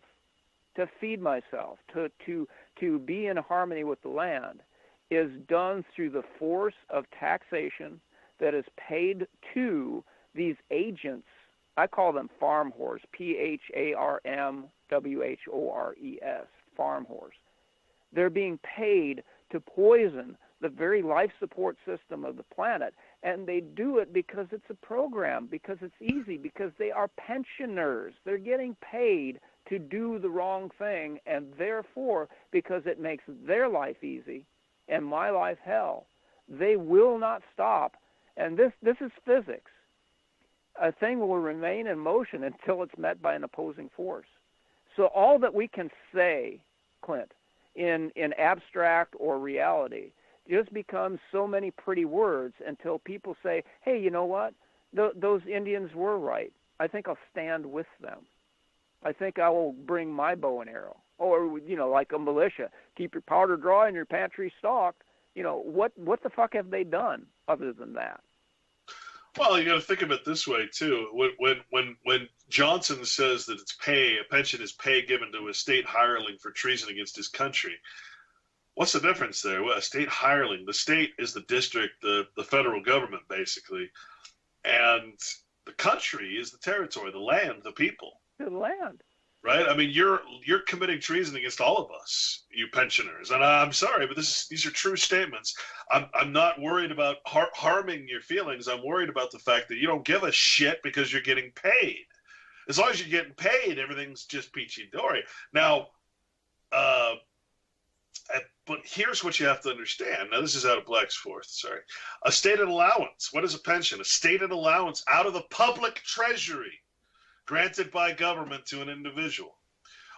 to feed myself, to be in harmony with the land, is done through the force of taxation that is paid to these agents. I call them farm whores, PHARMWHORES, farm whores. They're being paid to poison the very life support system of the planet, and they do it because it's a program, because it's easy, because they are pensioners. They're getting paid to do the wrong thing, and therefore, because it makes their life easy and my life hell, they will not stop. And this is physics. A thing will remain in motion until it's met by an opposing force. So all that we can say, Clint, in abstract or reality, just becomes so many pretty words until people say, hey, you know what? Those Indians were right. I think I'll stand with them. I think I will bring my bow and arrow. Or, like a militia, keep your powder dry and your pantry stocked. What the fuck have they done other than that? Well, you got to think of it this way too. When Johnson says that it's a pension is pay given to a state hireling for treason against his country, what's the difference there? Well, a state hireling, the state is the district, the federal government basically, and the country is the territory, the land, the people. The land. Right? I mean, you're committing treason against all of us, you pensioners. And I'm sorry, but these are true statements. I'm not worried about harming your feelings. I'm worried about the fact that you don't give a shit because you're getting paid. As long as you're getting paid, everything's just peachy dory. Now, but here's what you have to understand. Now, this is out of Black's Fourth, sorry. A stated allowance. What is a pension? A stated allowance out of the public treasury granted by government to an individual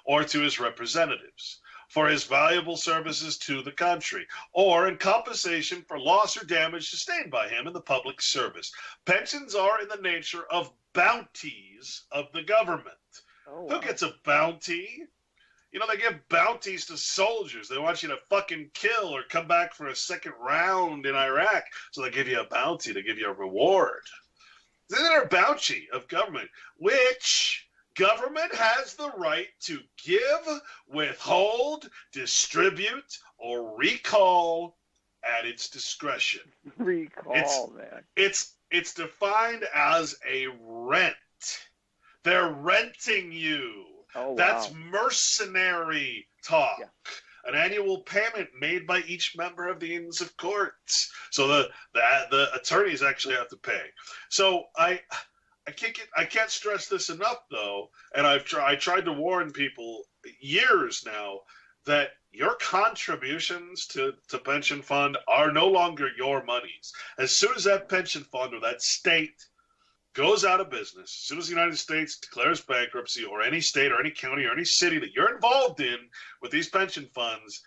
or to his representatives for his valuable services to the country, or in compensation for loss or damage sustained by him in the public service. Pensions are in the nature of bounties of the government. Oh, wow. Who gets a bounty? You know, they give bounties to soldiers. They want you to fucking kill or come back for a second round in Iraq, so they give you a bounty, they give you a reward. They're a bounty of government, which government has the right to give, withhold, distribute, or recall at its discretion. Recall, man. It's defined as a rent. They're renting you. Oh, wow. That's mercenary talk. Yeah. An annual payment made by each member of the Inns of Courts. So the attorneys actually have to pay. So I can't stress this enough though, and I tried to warn people years now that your contributions to pension fund are no longer your monies. As soon as that pension fund or that state goes out of business, as soon as the United States declares bankruptcy, or any state or any county or any city that you're involved in with these pension funds,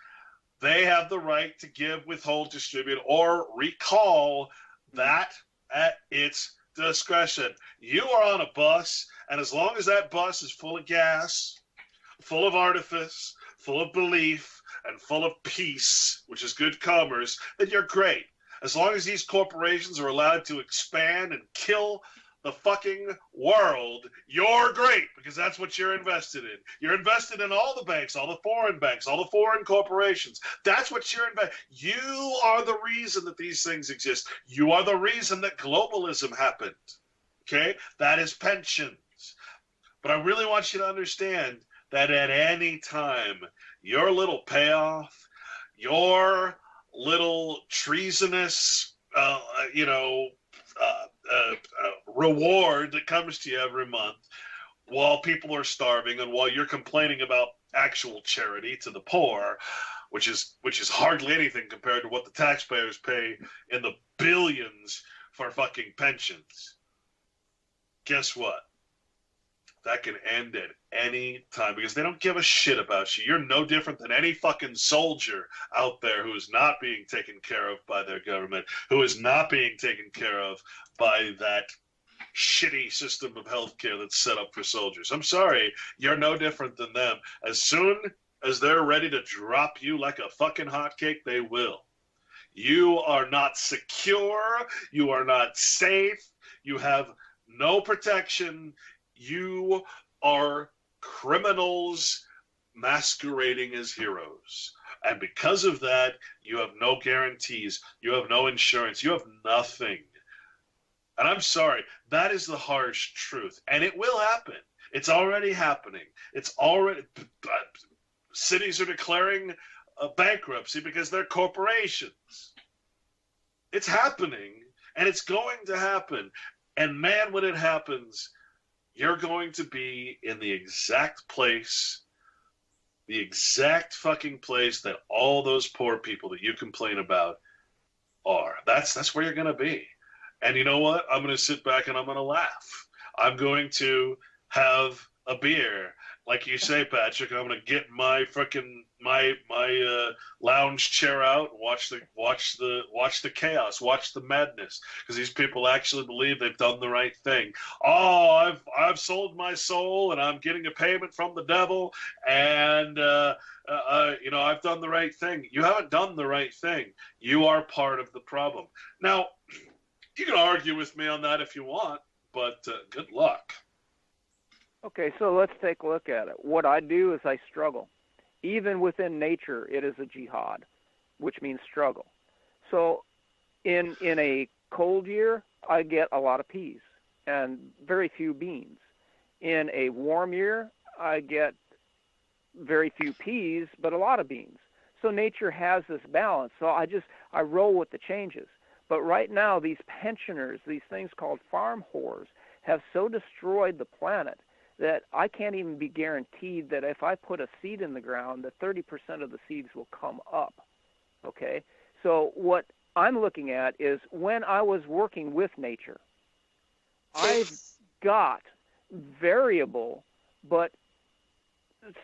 they have the right to give, withhold, distribute, or recall that at its discretion. You are on a bus, and as long as that bus is full of gas, full of artifice, full of belief, and full of peace, which is good commerce, then you're great. As long as these corporations are allowed to expand and kill the fucking world, you're great, because that's what you're invested in. You're invested in all the banks, all the foreign corporations. That's what you're invested. You are the reason that these things exist. You are the reason that globalism happened. Okay? That is pensions. But I really want you to understand that at any time, your little payoff, your little treasonous, reward that comes to you every month while people are starving and while you're complaining about actual charity to the poor, which is hardly anything compared to what the taxpayers pay in the billions for fucking pensions. Guess what? That can end at any time because they don't give a shit about you. You're no different than any fucking soldier out there who is not being taken care of by their government, who is not being taken care of by that shitty system of healthcare that's set up for soldiers. I'm sorry, you're no different than them. As soon as they're ready to drop you like a fucking hotcake, they will. You are not secure. You are not safe. You have no protection. You are criminals masquerading as heroes. And because of that, you have no guarantees. You have no insurance. You have nothing. And I'm sorry, that is the harsh truth. And it will happen. It's already happening. It's already... cities are declaring bankruptcy because they're corporations. It's happening, and it's going to happen. And man, when it happens, you're going to be in the exact place, the exact fucking place that all those poor people that you complain about are. That's where you're going to be. And you know what? I'm going to sit back and I'm going to laugh. I'm going to have a beer. Like you say, Patrick, I'm going to get my fucking my lounge chair out and watch the chaos, watch the madness, because these people actually believe they've done the right thing. Oh, I've sold my soul and I'm getting a payment from the devil, and I've done the right thing. You haven't done the right thing. You are part of the problem. Now, You can argue with me on that if you want, but good luck. Okay, so let's take a look at it. What I do is I struggle. Even within nature, it is a jihad, which means struggle. So in a cold year, I get a lot of peas and very few beans. In a warm year, I get very few peas, but a lot of beans. So nature has this balance. So I roll with the changes. But right now, these pensioners, these things called farm whores, have so destroyed the planet that I can't even be guaranteed that if I put a seed in the ground, that 30% of the seeds will come up. Okay? So what I'm looking at is when I was working with nature, I've got variable but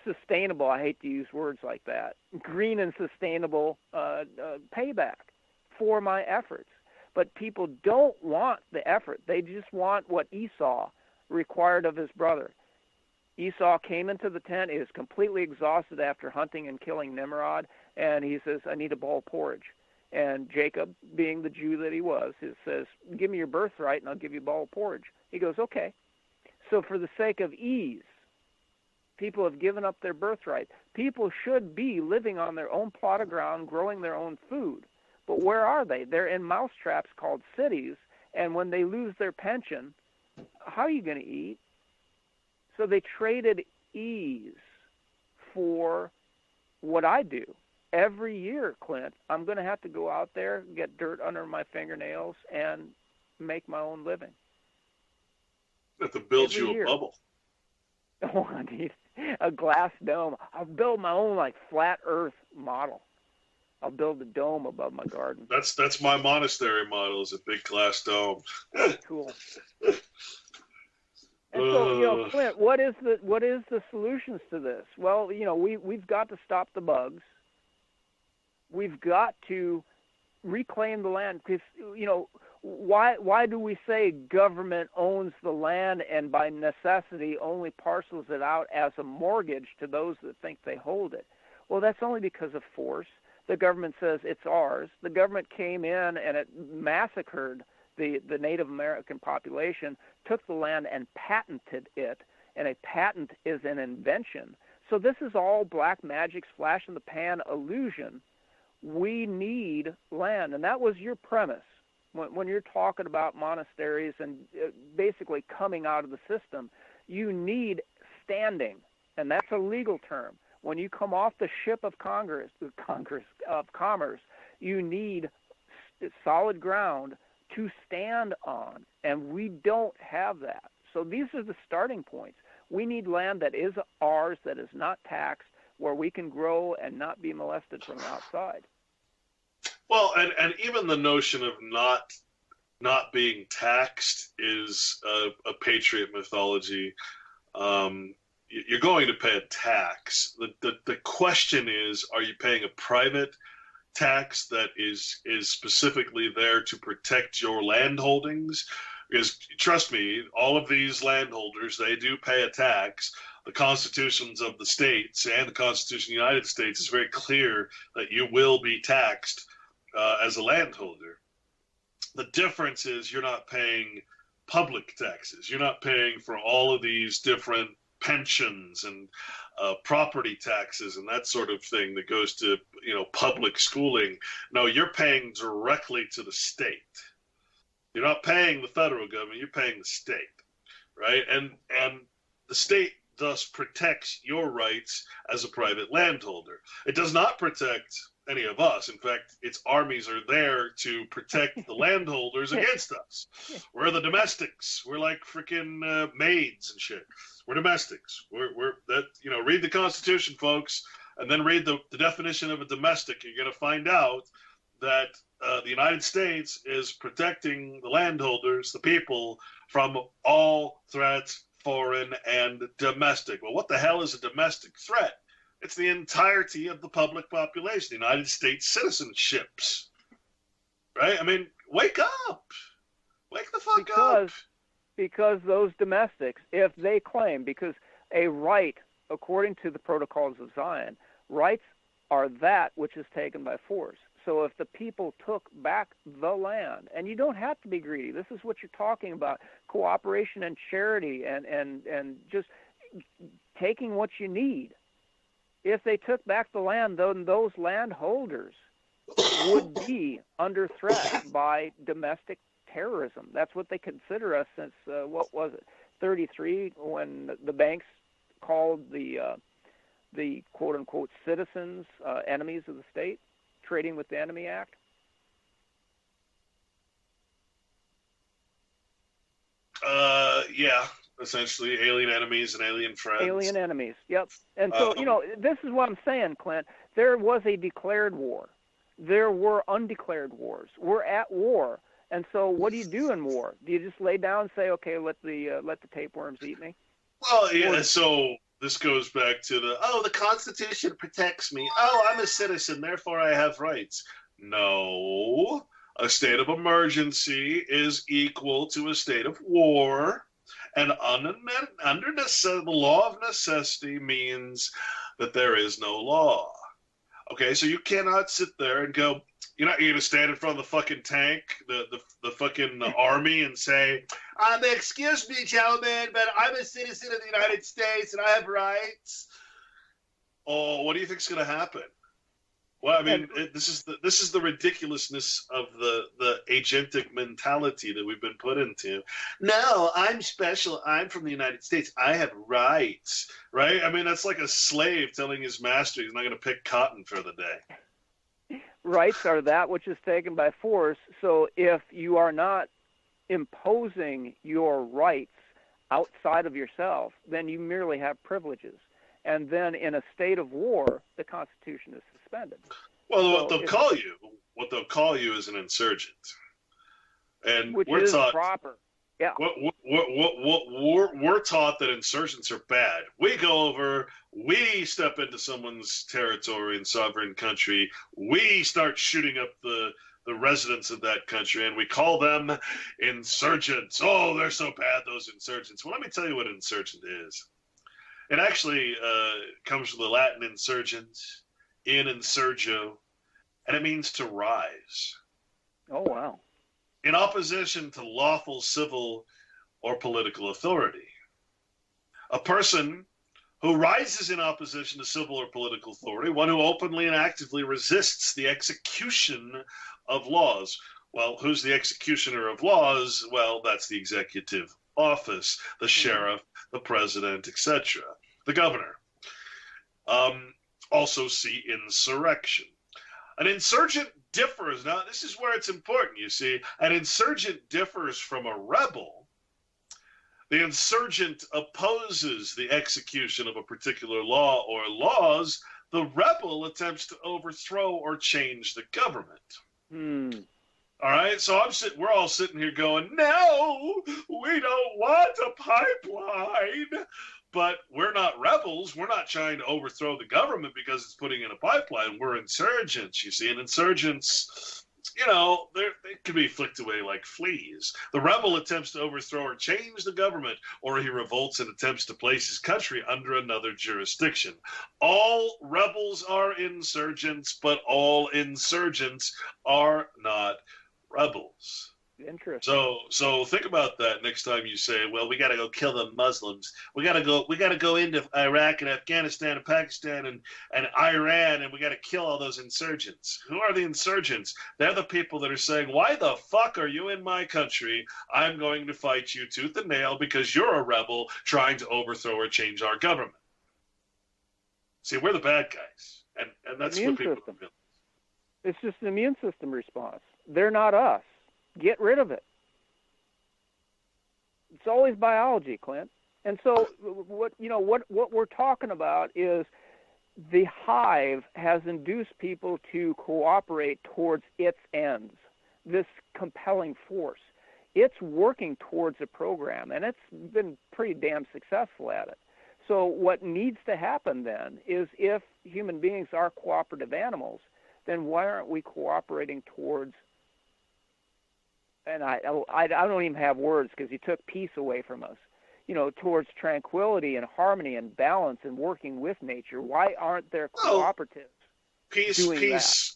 sustainable, I hate to use words like that, green and sustainable payback for my efforts. But people don't want the effort. They just want what Esau required of his brother. Esau came into the tent, is completely exhausted after hunting and killing Nimrod, and he says, I need a bowl of porridge. And Jacob, being the Jew that he was, he says, give me your birthright and I'll give you a bowl of porridge. He goes, okay. So for the sake of ease, people have given up their birthright. People should be living on their own plot of ground, growing their own food. But where are they? They're in mousetraps called cities, and when they lose their pension, how are you going to eat? So they traded ease for what I do. Every year, Clint, I'm going to have to go out there, get dirt under my fingernails, and make my own living. You have to build Every you year. a bubble. Oh, I need a glass dome. I'll build my own flat earth model. I'll build a dome above my garden. That's my monastery model, is a big glass dome. Cool. And so, Clint, what is the solutions to this? Well, we've got to stop the bugs. We've got to reclaim the land because, why do we say government owns the land and by necessity only parcels it out as a mortgage to those that think they hold it? Well, that's only because of force. The government says it's ours. The government came in and it massacred the Native American population, took the land and patented it, and a patent is an invention. So this is all black magic, flash in the pan illusion. We need land, and that was your premise when you're talking about monasteries and basically coming out of the system. You need standing, and that's a legal term. When you come off the ship of commerce, you need solid ground to stand on, and we don't have that. So these are the starting points. We need land that is ours, that is not taxed, where we can grow and not be molested from the outside. Well, and even the notion of not being taxed is a patriot mythology. You're going to pay a tax. The question is, are you paying a private tax that is specifically there to protect your land holdings? Because trust me, all of these landholders, they do pay a tax. The constitutions of the states and the Constitution of the United States is very clear that you will be taxed as a landholder. The difference is you're not paying public taxes. You're not paying for all of these different pensions and property taxes and that sort of thing that goes to public schooling. No, you're paying directly to the state. You're not paying the federal government, you're paying the state, right? And the state thus protects your rights as a private landholder. It does not protect any of us. In fact, its armies are there to protect the landholders against us. We're the domestics. We're like freaking maids and shit. We're domestics. We're that, read the Constitution, folks, and then read the definition of a domestic. You're going to find out that the United States is protecting the landholders, the people, from all threats, foreign and domestic. Well, what the hell is a domestic threat? It's the entirety of the public population, the United States citizenships. Right? I mean, wake up. Wake the fuck up. Because those domestics, if they claim, because a right, according to the protocols of Zion, rights are that which is taken by force. So if the people took back the land, and you don't have to be greedy, this is what you're talking about, cooperation and charity and just taking what you need. If they took back the land, then those landholders would be under threat by domestic terrorism. That's what they consider us since, what was it, 33, when the banks called the quote-unquote citizens enemies of the state, Trading with the Enemy Act. Yeah, essentially alien enemies and alien friends. Alien enemies, yep. And so, this is what I'm saying, Clint. There was a declared war. There were undeclared wars. We're at war. And so what do you do in war? Do you just lay down and say, okay, let the tapeworms eat me? Well, yeah, so this goes back to the Constitution protects me. Oh, I'm a citizen, therefore I have rights. No. A state of emergency is equal to a state of war. And under the law of necessity means that there is no law. Okay, so you cannot sit there and go, you're not going to stand in front of the fucking tank, the fucking army, and say, excuse me, gentlemen, but I'm a citizen of the United States and I have rights. Oh, what do you think's going to happen? Well, I mean, this is the ridiculousness of the agentic mentality that we've been put into. No, I'm special. I'm from the United States. I have rights, right? I mean, that's like a slave telling his master he's not going to pick cotton for the day. Rights are that which is taken by force. So if you are not imposing your rights outside of yourself, then you merely have privileges. And then in a state of war, the Constitution is suspended. Well, so what they'll call you is an insurgent, and which we're is taught proper. Yeah. We're taught that insurgents are bad. We go over, we step into someone's territory and sovereign country, we start shooting up the residents of that country, and we call them insurgents. Oh, they're so bad, those insurgents. Well, let me tell you what an insurgent is. It actually comes from the Latin insurgent, in insurgo, and it means to rise. Oh, wow. In opposition to lawful civil or political authority. A person who rises in opposition to civil or political authority, one who openly and actively resists the execution of laws. Well, who's the executioner of laws? Well, that's the executive office, the sheriff, the president, etc., the governor. Also see insurrection. An insurgent differs. Now, this is where it's important, you see. An insurgent differs from a rebel. The insurgent opposes the execution of a particular law or laws. The rebel attempts to overthrow or change the government. All right, so we're all sitting here going, no, we don't want a pipeline. But we're not rebels. We're not trying to overthrow the government because it's putting in a pipeline. We're insurgents, you see. And insurgents, they can be flicked away like fleas. The rebel attempts to overthrow or change the government, or he revolts and attempts to place his country under another jurisdiction. All rebels are insurgents, but all insurgents are not rebels. Interesting. So think about that next time you say, well, we got to go kill the Muslims. We got to go into Iraq and Afghanistan and Pakistan and Iran, and we got to kill all those insurgents. Who are the insurgents? They're the people that are saying, why the fuck are you in my country? I'm going to fight you tooth and nail because you're a rebel trying to overthrow or change our government. See, we're the bad guys. And that's what people feel. It's just an immune system response. They're not us. Get rid of it. It's always biology, Clint. And so what we're talking about is the hive has induced people to cooperate towards its ends, this compelling force. It's working towards a program, and it's been pretty damn successful at it. So what needs to happen then is if human beings are cooperative animals, then why aren't we cooperating towards, and I don't even have words because you took peace away from us, towards tranquility and harmony and balance and working with nature. Why aren't there cooperatives doing that?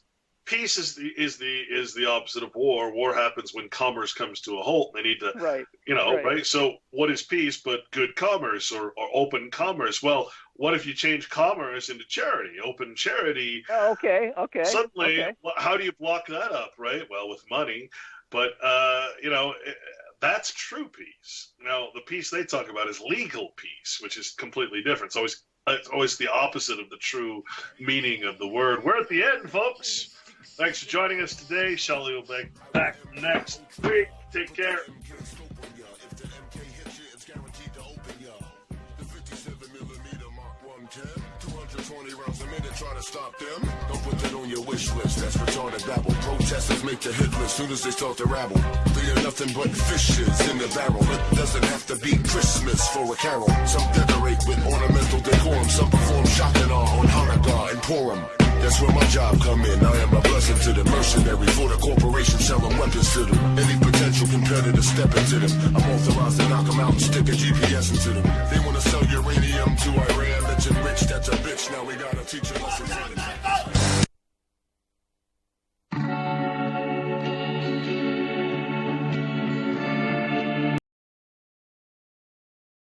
peace is the opposite of war. War happens when commerce comes to a halt. They need to, right? So what is peace but good commerce or open commerce? Well, what if you change commerce into charity, open charity? Oh, okay. Suddenly, how do you block that up, right? Well, with money. But, that's true peace. Now, the peace they talk about is legal peace, which is completely different. It's always the opposite of the true meaning of the word. We're at the end, folks. Thanks for joining us today. Shelly will be back next week. Take care. Try to stop them. Don't put that on your wish list. That's retarded babble. Protesters make the hit list soon as they start to rabble. They are nothing but fishes in the barrel. It doesn't have to be Christmas for a carol. Some decorate with ornamental decorum. Some perform Shakana on Hanukkah and Purim. That's where my job come in. I am a blessing to the mercenary. For the corporation selling weapons to them. Any potential competitor step into them. I'm authorized to knock them out and stick a GPS into them. They want to sell uranium to Iran. That's enriched, that's a bitch. Now we gotta teach them lessons.